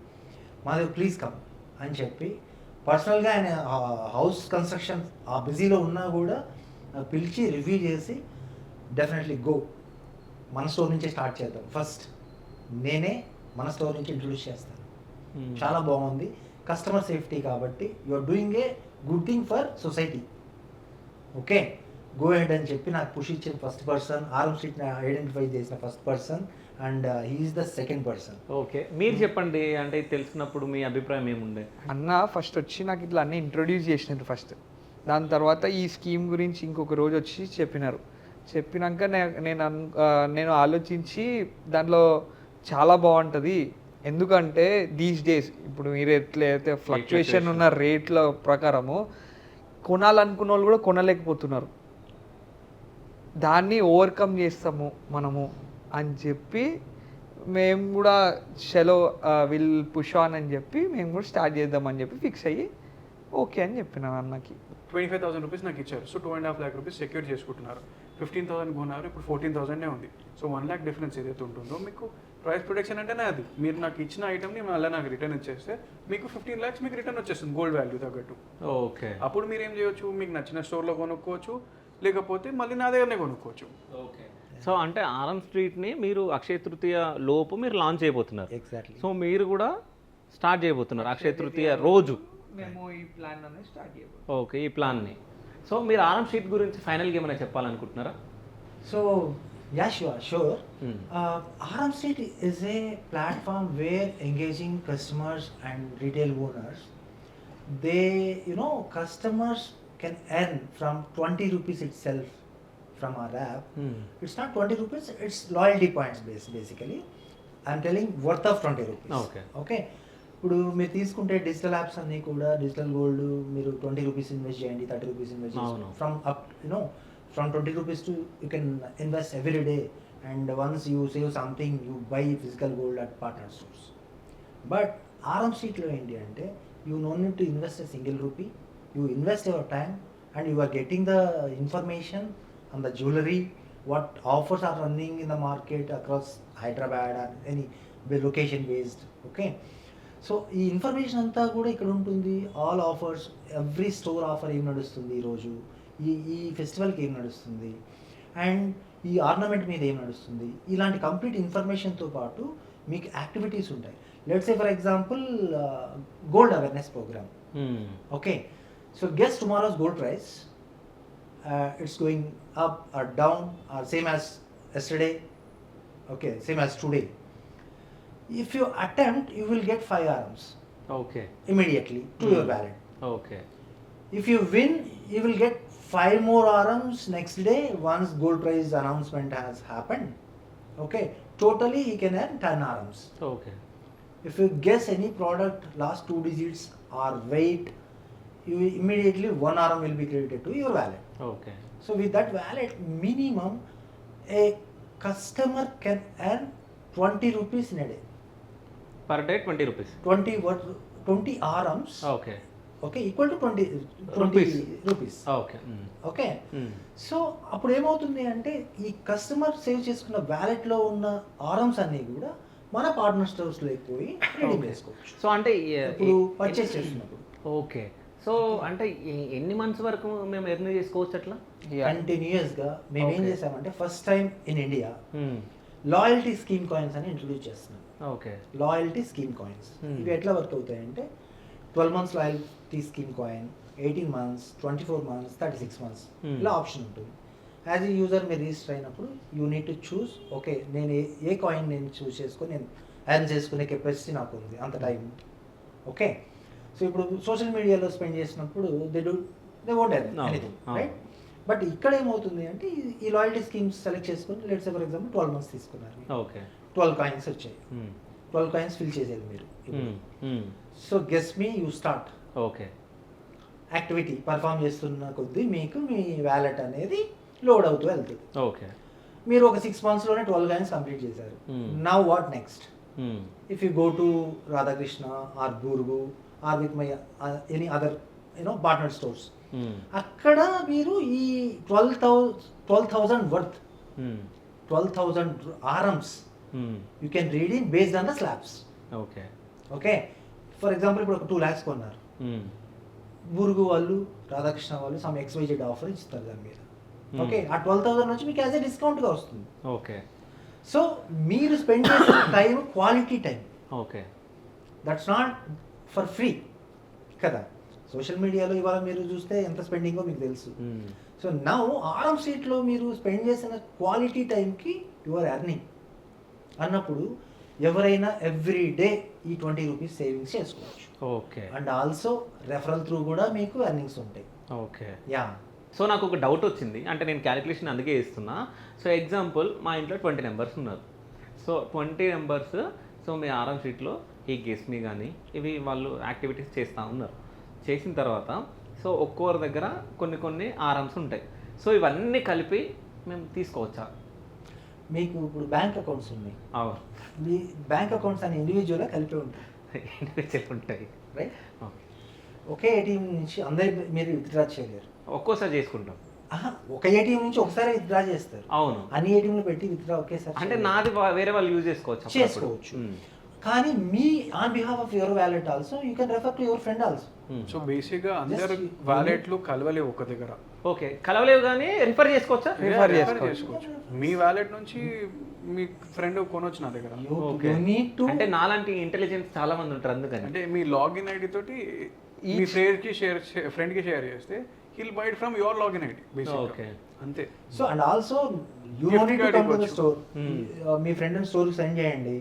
మాది ప్లీజ్ కమ్ అని చెప్పి పర్సనల్గా ఆయన హౌస్ కన్స్ట్రక్షన్ ఆ బిజీలో ఉన్నా కూడా పిలిచి రివ్యూ చేసి డెఫినెట్లీ గో, మన స్టోర్ నుంచే స్టార్ట్ చేద్దాం, ఫస్ట్ నేనే మన స్టోర్ నుంచి ఇంట్రొడ్యూస్ చేస్తాను, చాలా బాగుంది, కస్టమర్ సేఫ్టీ కాబట్టి you are doing a good thing for society, okay go ahead అని చెప్పి నాకు పుష్ ఇచ్చిన ఫస్ట్ పర్సన్, ఆర్ఎం స్ట్రీట్ని ఐడెంటిఫై చేసిన first person, and he's the second person. Okay. మీరు చెప్పండి, అంటే తెలిసినప్పుడు మీ అభిప్రాయం ఏముండే? అన్న ఫస్ట్ వచ్చి నాకు ఇట్లా అన్నీ ఇంట్రొడ్యూస్ చేసినారు ఫస్ట్. దాని తర్వాత ఈ స్కీమ్ గురించి ఇంకొక రోజు వచ్చి చెప్పినారు. చెప్పినాక నేను ఆలోచించి దాంట్లో చాలా బాగుంటుంది, ఎందుకంటే దీస్ డేస్ ఇప్పుడు మీరు ఎట్లయితే ఫ్లక్చుయేషన్ ఉన్న రేట్ల ప్రకారము కొనాలనుకున్న వాళ్ళు కూడా కొనలేకపోతున్నారు. దాన్ని ఓవర్కమ్ చేస్తాము మనము అని చెప్పి మేము కూడా చలో విల్ పుష్ ఆన్ అని చెప్పి మేము కూడా స్టార్ట్ చేద్దామని చెప్పి ఫిక్స్ అయ్యి ఓకే అని చెప్పినాను అన్నకి. 25,000 రూపీస్ నాకు ఇచ్చారు. సో 2.5 lakh రూపీస్ సెక్యూర్ చేసుకుంటున్నారు. 15,000 కొన్నారు, ఇప్పుడు 14,000 ఉంది. సో 1 lakh డిఫరెన్స్ ఏదైతే ఉంటుందో మీకు ప్రైస్ ప్రొటెక్షన్ అంటేనే అది. మీరు నాకు ఇచ్చిన ఐటమ్ని మళ్ళీ నాకు రిటర్న్ ఇచ్చేస్తే మీకు 15 lakhs మీకు రిటర్న్ వచ్చేస్తుంది గోల్డ్ వాల్యూ తగ్గట్టు. ఓకే. అప్పుడు మీరు ఏం చేయొచ్చు, మీకు నచ్చిన స్టోర్లో కొనుక్కోవచ్చు, లేకపోతే మళ్ళీ నా దగ్గరనే కొనుక్కోవచ్చు. ఓకే. సో అంటే ఆర్ఎం స్ట్రీట్ని మీరు అక్షయ తృతీయ లోపు మీరు లాంచ్ చేయబోతున్నారు. ఎగ్జాక్ట్లీ. సో మీరు కూడా స్టార్ట్ చేయబోతున్నారు అక్షయ తృతీయ రోజు. మేము ఈ ప్లాన్ అనేది స్టార్ట్ చేయబోతున్నాం. ఓకే, ఈ ప్లాన్ని. సో మీరు ఆర్ఎం స్ట్రీట్ గురించి ఫైనల్గా ఏమైనా చెప్పాలనుకుంటున్నారా? So yeah, sure. RM Street is a platform where engaging customers and retail owners, customers can earn from 20 rupees itself from our app. It's not 20 rupees, it's loyalty points basically. I'm telling worth of 20 rupees. Okay. ఇప్పుడు మీరు తీసుకుంటే డిజిటల్ యాప్స్ అన్నీ కూడా డిజిటల్ గోల్డ్ మీరు 20 రూపీస్ ఇన్వెస్ట్ చేయండి, 30 రూపీస్ ఇన్వెస్ట్ చేయండి, from 20 rupees to you can invest every day, and once you save something you buy physical gold at partner stores. But RM Street lo enti ante you no need to invest a single rupee, you invest your time and you are getting the information on the jewelry, what offers are running in the market across Hyderabad and any location based. Okay, so ఈ ఇన్ఫర్మేషన్ అంతా కూడా ఇక్కడ ఉంటుంది. All offers, every store offer ఏం నడుస్తుంది ఈరోజు, ఈ ఫెస్టివల్కి ఏం నడుస్తుంది, అండ్ ఈ ఆర్నమెంట్ మీద ఏం నడుస్తుంది, ఇలాంటి కంప్లీట్ ఇన్ఫర్మేషన్తో పాటు మీకు యాక్టివిటీస్ ఉంటాయి. Let's say for example gold awareness programme. Okay, so guess tomorrow's gold price, it's going up or down or same as yesterday, okay same as today. If you attempt, you will get 5 RMs. Okay. Immediately to your wallet. Okay. If you win, you will get 5 more RMs next day once gold price announcement has happened. Okay. Totally, he can earn 10 RMs. Okay. If you guess any product last 2 digits or weight, you immediately 1 RM will be credited to your wallet. Okay. So with that wallet, minimum a customer can earn 20 rupees in a day. Per day 20 rupees. 20 arms, okay okay, equal to 20 rupees. Okay. Okay, so అప్పుడు ఏమవుతుంది అంటే ఈ కస్టమర్ సేవ్ చేసుకున్న వ్యాలెట్లో ఉన్న ఆరమ్స్ అన్నీ కూడా మన పార్ట్నర్ స్టోర్స్లోకి పోయి రెడీ చేసుకోవచ్చు. సో అంటే ఇప్పుడు పర్చేస్ చేస్తున్నప్పుడు ఓకే. సో అంటే ఎన్ని మంత్స్ వరకు మేము ఎర్న్ చేసుకోవచ్చు అట్లా? కంటిన్యూస్గా మేము ఏం చేసామంటే first time in India loyalty scheme coins అని ఇంట్రొడ్యూస్ చేస్తున్నాం. ఓకే. లాయల్టీ స్కీమ్ కాయిన్స్ ఇవి ఎట్లా వర్క్ అవుతాయంటే 12 months loyalty scheme coin, 18 months, 24 months, 36 months ఇలా ఆప్షన్ ఉంటుంది. యాజ్ ఏ యూజర్ మీరు రిజిస్టర్ అయినప్పుడు you need to choose, okay నేను ఏ కాయిన్ నేను చూస్ చేసుకొని నేను ఎర్న్ చేసుకునే కెపాసిటీ నాకు ఉంది అంత టైం. ఓకే, సో ఇప్పుడు సోషల్ మీడియాలో స్పెండ్ చేసినప్పుడు they won't earn anything, right? But ఇక్కడ ఏమవుతుంది అంటే ఈ లాయల్టీ స్కీమ్స్ సెలెక్ట్ చేసుకొని let's say for example 12 months తీసుకున్నారు, ఓకే, 12 కాయిన్స్ వచ్చాయి, 12 కాయిన్స్ ఫిల్ చేసేది మీరు. So guess me you start okay. Activity perform చేస్తున్న కొద్దీ మీకు మీ వ్యాలెట్ అనేది లోడ్ అవుతూ వెళ్తుంది. ఓకే, మీరు ఒక 6 monthsలోనే 12 కాయిన్స్ కంప్లీట్ చేశారు. Now what next? If you go to Radhakrishna or Burgu or with my any other partner stores, అక్కడ మీరు ఈ 12,000 worth 12,000 aurums you can redeem based on the slabs. Okay, okay, for example ఇప్పుడు ఒక 2 lakhs కొన్నారు, బురుగు వాళ్ళు రాధాకృష్ణ వాళ్ళు సమ్ XYZ ఆఫర్ ఇస్తారు దాని మీద. ఓకే, ఆ 12,000 నుంచి మీకు యాజ్ ఏ డిస్కౌంట్గా వస్తుంది. ఓకే. సో మీరు స్పెండ్ చేసిన time quality time, okay, that's not for free కదా. సోషల్ మీడియాలో ఇవాళ మీరు చూస్తే ఎంత స్పెండింగో మీకు తెలుసు. సో నౌ ఆరం సీట్లో మీరు స్పెండ్ చేసిన క్వాలిటీ టైంకి యు ఆర్ ఎర్నింగ్ అన్నప్పుడు ఎవరైనా ఎవ్రీ డే ఈ 20 రూపీస్ సేవింగ్స్ చేసుకోవచ్చు. Okay. And also referral through కూడా మీకు ఎర్నింగ్స్ ఉంటాయి. ఓకే. యా, సో నాకు ఒక డౌట్ వచ్చింది, అంటే నేను క్యాలిక్యులేషన్ అందుకే ఇస్తున్నా. సో ఎగ్జాంపుల్ మా ఇంట్లో 20 members ఉన్నారు. సో 20 members, సో మీ ఆరం షీట్లో ఈ గెస్ మీ కానీ ఇవి వాళ్ళు యాక్టివిటీస్ చేస్తూ ఉన్నారు. చేసిన తర్వాత సో ఒక్కొక్కరి దగ్గర కొన్ని ఆరమ్స్ ఉంటాయి. సో ఇవన్నీ కలిపి మేము తీసుకోవచ్చా? మీకు ఇప్పుడు బ్యాంక్ అకౌంట్స్ ఉన్నాయి, అవును, మీ బ్యాంక్ అకౌంట్స్ అని ఇండివిజువల్గా కలిపి ఉంటాయి, ఇండివిజువల్ ఉంటాయి, రైట్? ఓకే. ఒకే ఏటీఎం నుంచి అందరి మీరు విత్డ్రా చేయలేరు. ఒక్కోసారి చేసుకుంటాం. ఒక ఏటీఎం నుంచి ఒకసారి విత్డ్రా చేస్తారు. అవును, అన్ని ఏటీఎంలు పెట్టి విత్డ్రా ఒకేసారి అంటే నాది వేరే వాళ్ళు యూజ్ చేసుకోవచ్చు. చేసుకోవచ్చు. కానీ మీ on behalf of your wallet also you can refer to your friend also. So బేసిక్గా అందరు వ్యాలెట్లు కలవలేవు ఒక దగ్గర. ఓకే, కలవలేవు కానీ రిఫర్ చేసుకోవచ్చా? రిఫర్ చేసుకోవచ్చు. మీ వ్యాలెట్ నుంచి మీ ఫ్రెండ్ కొనొచ్చు నా దగ్గర. అంటే నాలాంటి ఇంటెలిజెన్స్ చాలా మంది ఉంటారు, అందుకని. అంటే మీ లాగిన్ ఐడి తోటి మీ ఫ్రెండ్ కి షేర్ చేస్తే he'll buy it from your login ID basically. Okay. అంతే. So and also you Gift need to card come to the ఇవ్వచ్చు. స్టోర్. మీ ఫ్రెండ్ స్టోర్కి సెండ్ చేయండి,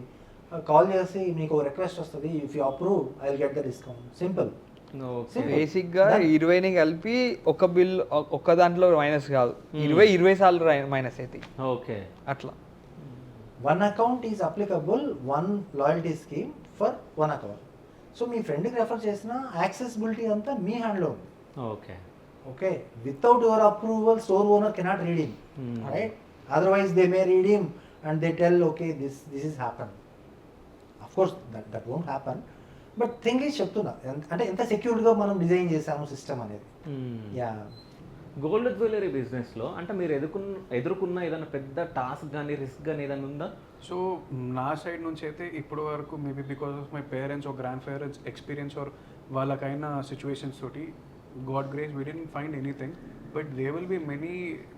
కాల్ చేసి మీకు రిక్వెస్ట్ వస్తుంది, if you approve I will get the discount. Simple. బేసిక్గా 20ని కలిపి ఒక బిల్ ఒక్క దాంట్లో మైనస్ కాదు, 20 సార్లు మైనస్ అవుతాయి. ఓకే, అట్లా one account is applicable, one loyalty scheme for one account. So మీ ఫ్రెండ్కి రెఫర్ చేసిన యాక్సెసిబిలిటీ అంతా మీ హ్యాండ్లో ఉంది. Okay, okay, without your approval store owner cannot redeem, right? Otherwise they may redeem and they tell okay this is happen. Of course that won't happen, but thing is చెప్తున్నా అంటే ఎంత సెక్యూర్డ్గా మనం డిజైన్ చేసాము సిస్టమ్ అనేది. యా, గోల్డ్ జ్యువెలరీ బిజినెస్లో అంటే మీరు ఎదుర్కొన్న ఏదైనా పెద్ద టాస్క్ కానీ రిస్క్ కానీ ఏదైనా ఉందా? సో నా సైడ్ నుంచి అయితే ఇప్పటి వరకు maybe because of my parents or grandparents experience or వాళ్ళకైనా సిచ్యువేషన్స్ తోటి God grace we didn't find anything. But they will be many,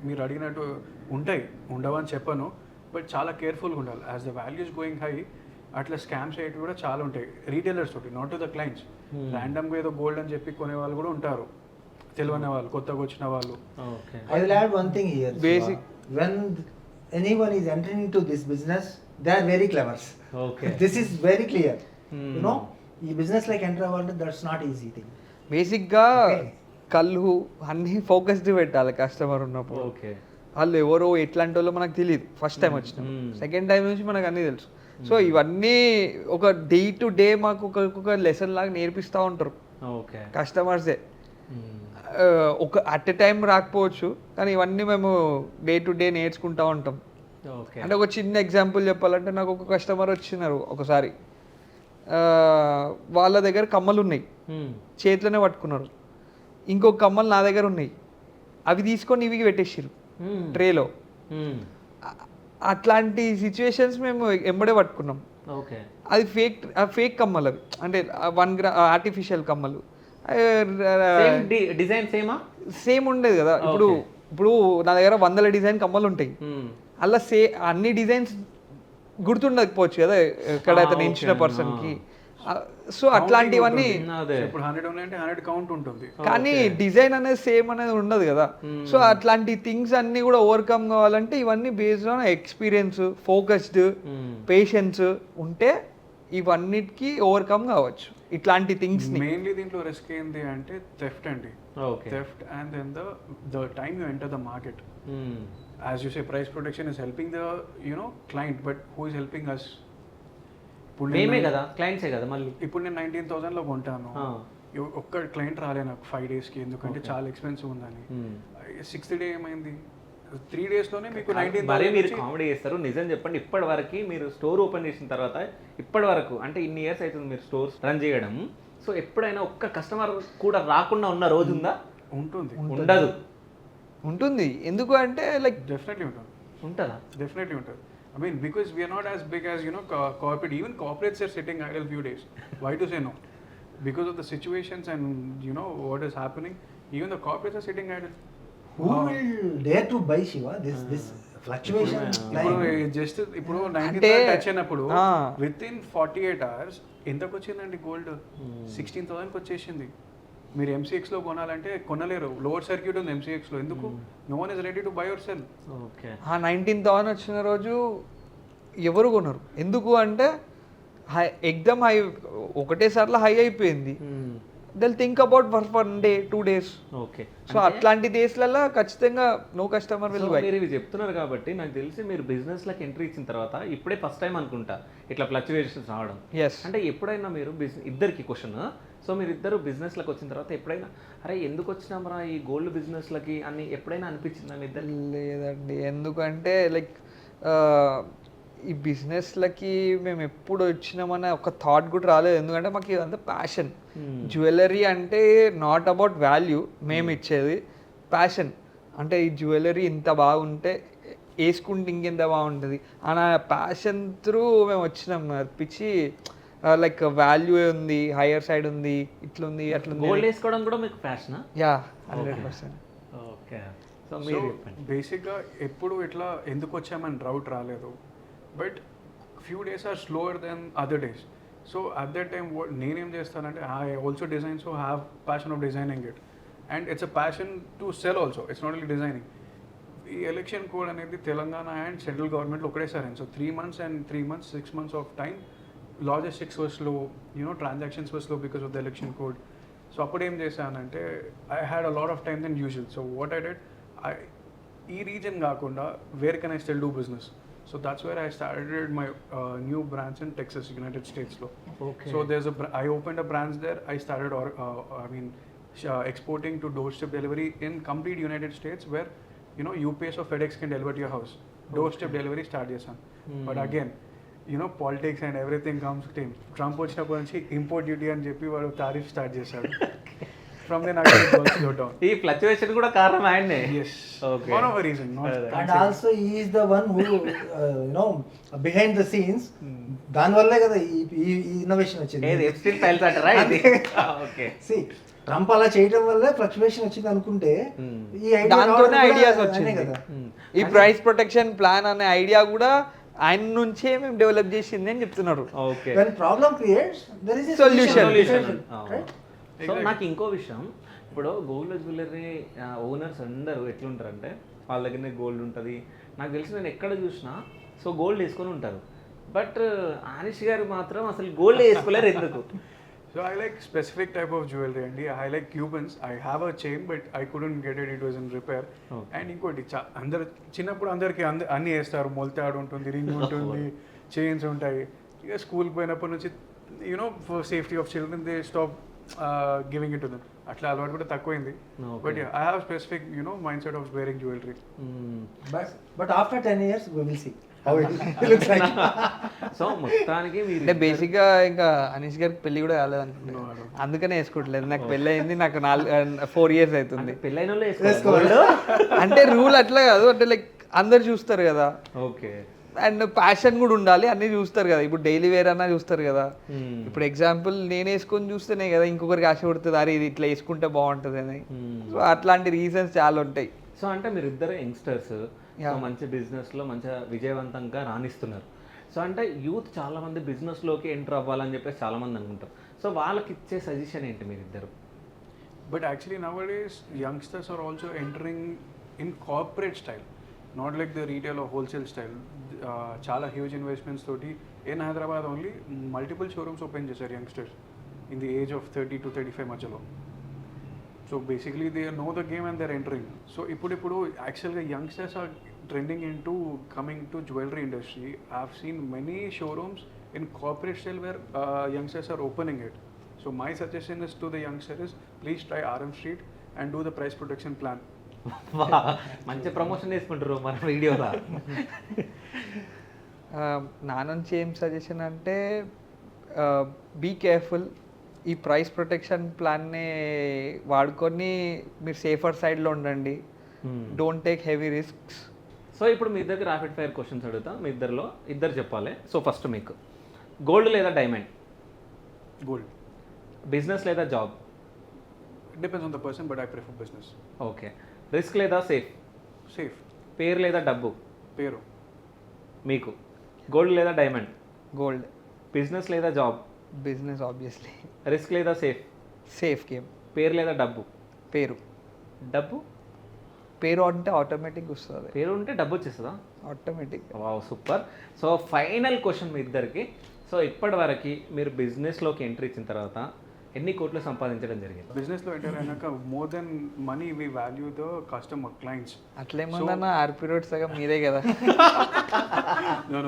మీరు అడిగినట్టు ఉంటాయి, ఉండవని చెప్పను, బట్ చాలా కేర్ఫుల్గా ఉండాలి. As the values going high అట్లా స్కామ్స్ అయ్యేవి కూడా చాలా ఉంటాయి రీటైలర్స్ తోటి, నాట్ టు ద క్లయింట్స్. ర్యాండమ్గా ఏదో గోల్డ్ అని చెప్పి కొనే వాళ్ళు కూడా ఉంటారు, తెలియని వాళ్ళు, కొత్తగా వచ్చిన వాళ్ళు. I will add one thing here. Basic. When anyone is entering into this business, they are very clever. Okay. This is very clear. You know, ఈ బిజినెస్ లైక్ ఎంటర్ అవ్వాలంటే దట్స్ నాట్ ఈజీ థింగ్. బేసిక్గా కళ్ళు అన్నీ ఫోకస్డ్ పెట్టాలి కస్టమర్ ఉన్నప్పుడు. ఓకే, వాళ్ళు ఎవరో ఎట్లాంటి వాళ్ళో మనకు తెలియదు ఫస్ట్ టైం వచ్చిన, సెకండ్ టైం నుంచి మనకు అన్నీ తెలుసు. సో ఇవన్నీ ఒక డే టు డే మాకు ఒక్కొక్క లెసన్ లాగా నేర్పిస్తూ ఉంటారు ఓకే, కస్టమర్సే. ఒక అట్ ఎ టైం రాకపోవచ్చు, కానీ ఇవన్నీ మేము డే టు డే నేర్చుకుంటూ ఉంటాం. ఓకే. అంటే ఒక చిన్న ఎగ్జాంపుల్ చెప్పాలంటే నాకు ఒక కస్టమర్ వచ్చినారు ఒకసారి, వాళ్ళ దగ్గర కమ్మలు ఉన్నాయి, చేతిలోనే పట్టుకున్నారు. ఇంకొక కమ్మలు నా దగ్గర ఉన్నాయి, అవి తీసుకొని ఇవి పెట్టేసారు ట్రేలో. అట్లాంటి సిచ్యువేషన్స్ మేము ఎంబడే పట్టుకున్నాం. ఓకే, అది ఫేక్ కమ్మలు అవి, అంటే 1 గ్రామ్ ఆర్టిఫిషియల్ కమ్మలు. డిజైన్ సేమ్ ఉండేది కదా. ఇప్పుడు నా దగ్గర 100 డిజైన్ కమ్మలు ఉంటాయి, అలా అన్ని డిజైన్స్ గుర్తుండకపోవచ్చు కదా ఎక్కడ అతను ఎంచిన పర్సన్కి. సో అట్లాంటివన్నీ ఇప్పుడు 100 ఉన్నాయంటే 100 కౌంట్ ఉంటుంది, కానీ డిజైన్ అనేది సేమ్ అనేది ఉండదు కదా. సో అట్లాంటి థింగ్స్ అన్ని కూడా ఓవర్కమ్ కావాలంటే ఇవన్నీ based on experience, focused, patience ఉంటే ఇవన్నిటికీ ఓవర్కమ్ కావచ్చు ఇట్లాంటి థింగ్స్. మెయిన్లీ దీంట్లో రిస్క్ ఏంటి అంటే థెఫ్ట్ అండి. Theft and then the time you enter the market. As you say price protection is helping the client, but who is helping us? మేమే కదా, క్లయింట్సే కదా. మళ్ళీ ఇప్పుడు నేను 19,000లో కొంటాను, ఒక్క క్లయింట్ రాలే నాకు 5 daysకి, ఎందుకంటే చాలా ఎక్స్పెన్సివ్ ఉందని. 6th day ఏమైంది, 3 daysలోనే మీకు 19,000. మీరు కామెడీ చేస్తారు. నిజం చెప్పండి, ఇప్పటి వరకు మీరు స్టోర్ ఓపెన్ చేసిన తర్వాత ఇప్పటి వరకు అంటే ఇన్ని ఇయర్స్ అవుతుంది మీరు స్టోర్స్ రన్ చేయడం, సో ఎప్పుడైనా ఒక్క కస్టమర్ కూడా రాకుండా ఉన్న రోజు ఉందా? ఉంటుంది, ఉండదు. ఉంటుంది. ఎందుకు అంటే లైక్ డెఫినెట్లీ ఉంటుంది. ఉంటుందా? డెఫినెట్లీ ఉంటుంది. I mean, because we are not as big as, corporate. Even corporates are sitting idle few days. Why to say no? Because of the situations and, what is happening, even the corporates are sitting idle. Who will dare to buy, Shiva? This fluctuation ఇప్పుడు జస్ట్ ఇప్పుడు 19,000 టచ్ అయినప్పుడు విత్ ఇన్ 48 hours ఎంతకు వచ్చిందండి గోల్డ్? 16,000కి వచ్చేసింది. మీరు MCX లో కొనాలంటే కొనలేరు, లోవర్ సర్క్యూట్ ఉంది MCX లో. ఎందుకు? No one is ready to buy or sell. Okay, 19,000 వచ్చిన రోజు ఎవరు కొనరు. ఎందుకు అంటే ఎగ్దమ్ హై, ఒకటేసారిలో హై అయిపోయింది. They'll think about for 1 day 2 days. Okay. So అట్లాంటి డేస్లలో ఖచ్చితంగా నో కస్టమర్ విల్ బై. మీరు ఇవి చెప్తున్నారు కాబట్టి నాకు తెలిసి మీరు బిజినెస్లోకి ఎంట్రీ ఇచ్చిన తర్వాత ఇప్పుడే ఫస్ట్ టైం అనుకుంటా ఇట్లా ఫ్లక్చువేషన్స్ రావడం. ఎస్. అంటే ఎప్పుడైనా మీరు ఇద్దరికి క్వశ్చన్, సో మీరు ఇద్దరు బిజినెస్లోకి వచ్చిన తర్వాత ఎప్పుడైనా అరే ఎందుకు వచ్చినామరా ఈ గోల్డ్ బిజినెస్లకి అని ఎప్పుడైనా అనిపించిందా మీ ఇద్దరు? లేదండి, ఎందుకంటే లైక్ ఈ బిజినెస్లకి మేము ఎప్పుడు వచ్చినామనే ఒక థాట్ కూడా రాలేదు. ఎందుకంటే మాకు ఇదంతా ప్యాషన్. జ్యువెలరీ అంటే నాట్ అబౌట్ వాల్యూ, మేము ఇచ్చేది ప్యాషన్. అంటే ఈ జ్యువెలరీ ఇంత బాగుంటే వేసుకుంటే ఇంకెంత బాగుంటుంది అన్న ప్యాషన్ త్రూ మేము వచ్చినాం. పిచ్చి లైక్ వాల్యూ ఉంది, హైయర్ సైడ్ ఉంది, ఇట్లుంది అట్లుంది. గోల్డ్ వేసుకోవడం కూడా మీకు ప్యాషనా? యా, 100%. ఓకే. సో బేసిక్గా ఎప్పుడు ఇట్లా ఎందుకు వచ్చామని డౌట్ రాలేదు. But few days are slower than other days. So at that time నేనేం చేస్తానంటే I also design, so have passion of designing it, and it's a passion to sell also. It's not only designing. ఈ ఎలక్షన్ కోడ్ అనేది తెలంగాణ అండ్ సెంట్రల్ గవర్నమెంట్లో ఒకటేసారి. So 3 months and 3 months, 6 months of time, logistics was slow, transactions were slow because of the election code. So అప్పుడు ఏం చేశానంటే I had a lot of time than usual. So what I did, ఈ రీజన్ కాకుండా where can I still do business? So that's where I started my new branch in Texas, United States. Okay. So I opened a branch there. I started exporting to doorstep delivery in complete United States, where UPS or FedEx can deliver to your house. Doorstep delivery start చేశాను. But again, politics and everything comes to Trump వచ్చినప్పటి నుంచి ఇంపోర్ట్ డ్యూటీ అని చెప్పి వాడు టారిఫ్ స్టార్ట్ చేశాడు. From then I got slow down. ఈ ఫ్లక్చువేషన్ కూడా కారణం ఆయనే. Yes. Okay. One of the reason. And also he is the one who behind the scenes, దాని వల్లే కదా ఈ ఇన్నోవేషన్ వచ్చింది. ఏది ఎప్స్టీన్ ఫైల్స్ అంటారా ఇది? ఓకే. See, ట్రంప్ అలా చేయడం వల్లే ఫ్లక్చువేషన్ వచ్చింది అనుకుంటే ఈ దాంతోనే ఐడియాస్ వచ్చింది కదా. ఈ ప్రైస్ ప్రొటెక్షన్ ప్లాన్ అనే ఐడియా కూడా ఆయన నుంచే మేము డెవలప్ చేసింది అని చెప్తున్నారు. Okay. When problem creates, there is a Solution. right? So నాకు ఇంకో విషయం, ఇప్పుడు గోల్డ్ జ్యువెలరీ ఓనర్స్ అందరూ ఎట్లుంటారంటే వాళ్ళ దగ్గరనే గోల్డ్ ఉంటుంది. నాకు తెలిసి నేను ఎక్కడ చూసినా సో గోల్డ్ వేసుకొని ఉంటారు. బట్ ఆనిష్ గారు మాత్రం అసలు గోల్డ్ వేసుకోలేరు ఎందుకు? So I like specific type of jewelry and I like Cubans. I have a chain but I couldn't get it was in repair. And ఇంకోటి అందరు చిన్నప్పుడు అందరికి అన్ని వేస్తారు, మొలతాడు ఉంటుంది, రింగ్ ఉంటుంది, చైన్స్ ఉంటాయి. ఇక స్కూల్కి పోయినప్పటి నుంచి for safety of children they stop giving it to them. అట్లా అలవాటు కూడా తక్కువైంది. But I have specific mind set of wearing jewellery. But after 10 years we will see. how it looks like. So మొత్తానికి మీరు అంటే బేసిక్గా ఇంకా అనీష్ గారికి పెళ్లి కూడా కాలేదు అనుకుంటున్నాను, అందుకనే వేసుకోవట్లేదు. నాకు పెళ్ళి అయింది, నాకు 4 years అవుతుంది. పెళ్ళైన వాళ్ళే వేసుకోవాలి. అంటే రూల్ అట్లా కాదు, అంటే లైక్ అందరు చూస్తారు కదా, ఓకే. అండ్ ప్యాషన్ కూడా ఉండాలి, అన్నీ చూస్తారు కదా. ఇప్పుడు డైలీ వేర్ అన్నా చూస్తారు కదా. ఇప్పుడు ఎగ్జాంపుల్ నేను వేసుకొని చూస్తేనే కదా ఇంకొకరికి ఆశ పడుతుంది, అరే ఇది ఇట్లా వేసుకుంటే బాగుంటుంది అని. సో అట్లాంటి రీజన్స్ చాలా ఉంటాయి. సో అంటే మీరు ఇద్దరు యంగ్స్టర్స్, మంచి బిజినెస్లో మంచిగా విజయవంతంగా రాణిస్తున్నారు. సో అంటే యూత్ చాలా మంది బిజినెస్లోకి ఎంటర్ అవ్వాలని చెప్పేసి చాలా మంది అనుకుంటారు. సో వాళ్ళకి ఇచ్చే సజెషన్ ఏంటి మీరిద్దరు? But actually nowadays youngsters are also entering in corporate style, not like the retail or wholesale style. Chala huge investments toti in Hyderabad only multiple showrooms open chesaru youngsters in the age of 30 to 35 మధ్యలో. So basically they know the game and they're entering. So ఇప్పుడు actually youngsters are trending into coming to jewelry industry. I've seen many showrooms in corporate style where youngsters are opening it. So my suggestion is to the youngsters is please try RM Street and do the price protection plan. మంచి ప్రమోషన్ చేసుకుంటారు మన వీడియోలో. నా నుంచి ఏం సజెషన్ అంటే బీ కేర్ఫుల్, ఈ ప్రైస్ ప్రొటెక్షన్ ప్లాన్ని వాడుకొని మీరు సేఫర్ సైడ్లో ఉండండి, don't take heavy risks. So ఇప్పుడు మీ ఇద్దరికి ర్యాపిడ్ ఫైర్ క్వశ్చన్స్ అడుగుతా, మీ ఇద్దరిలో ఇద్దరు చెప్పాలి. సో ఫస్ట్ మీకు గోల్డ్ లేదా డైమండ్? Gold. బిజినెస్ లేదా job? It depends on the person, but I prefer business. Okay. Risk లేదా సేఫ్? Safe. పేరు లేదా డబ్బు? Pero. మీకు గోల్డ్ లేదా డైమండ్? గోల్డ్. బిజినెస్ లేదా జాబ్? Business obviously. రిస్క్ లేదా సేఫ్? Safe game. పేరు లేదా డబ్బు? పేరు. డబ్బు? పేరు అంటే ఆటోమేటిక్ వస్తుంది, పేరు ఉంటే డబ్బు వచ్చేస్తుందా? Automatic. Wow, super. So final question మీ ఇద్దరికి. సో ఇప్పటివరకు మీరు బిజినెస్లోకి ఎంట్రీ ఇచ్చిన తర్వాత ఎన్ని కోట్లు సంపాదించడం జరిగింది? Business లో enter అయినాక more than money we value the customer clients. అట్లేముందన్న ఆర్పీ రోడ్ సగం మీదే కదా. No.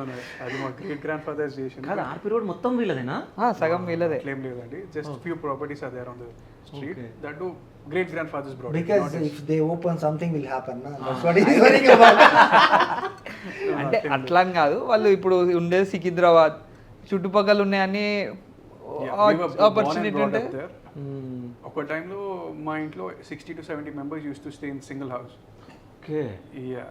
అది మా గ్రేట్ గ్రాండ్ ఫాదర్స్ చేసిన. కాదు, ఆర్పీ రోడ్ మొత్తం వీళ్ళదేనా? సగం వీళ్ళదే. క్లెయిమ్ లేదండి, just few properties are there on the street that do great grandfathers brought. Because if they open, something will happen. Na? That's what he's worrying about. అంటే అట్లా అని కాదు, వాళ్ళు ఇప్పుడు ఉండేది సికింద్రాబాద్, చుట్టుపక్కల ఉన్నాయని ఆపర్చునిటీ ఉంటే. ఒక టైంలో మా ఇంట్లో 60 to 70 members used to stay in single house. Okay. Yeah,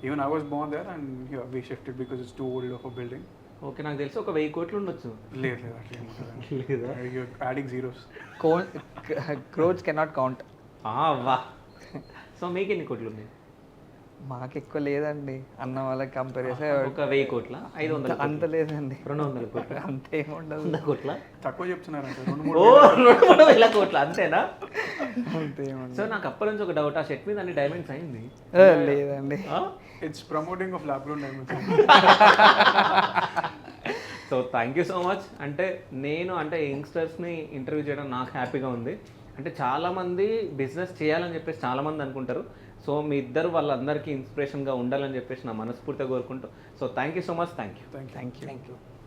even I was born there and yeah, we shifted because it's too old of a building. Okay, నాకు తెలిసి ఒక 1000 కోట్లు ఉండొచ్చు. లేదు అట్లా లేదా? you're adding zeros. Crores cannot count. వా. సో మీకు ఎన్ని కోట్లు ఉన్నాయి? మాకు ఎక్కువ లేదండి, అన్న వాళ్ళకి కంపేర్ చేస్తే ఒక 1000 కోట్ల? 500? అంత లేదండి. 200 కోట్ల? అంతేం ఉండదు. 100 కోట్ల? తక్కువ చెప్తున్నారంటే ఓ, 200,000 కోట్ల అంతేనా? అంతేం సో ఉండదు. నాకు అప్పటి నుంచి ఒక డౌట్, ఆ షర్ట్ మీద అన్ని డైమండ్స్ అయింది? లేదండి. it's promoting of lab grown diamonds. So thank you so much. అంటే నేను యంగ్స్టర్స్ని ఇంటర్వ్యూ చేయడం నాకు హ్యాపీగా ఉంది. అంటే చాలామంది బిజినెస్ చేయాలని చెప్పేసి చాలామంది అనుకుంటారు. సో మీ ఇద్దరు వాళ్ళందరికీ ఇన్స్పిరేషన్గా ఉండాలని చెప్పేసి నా మనస్ఫూర్తిగా కోరుకుంటూ. So thank you so much. Thank you. Thank you.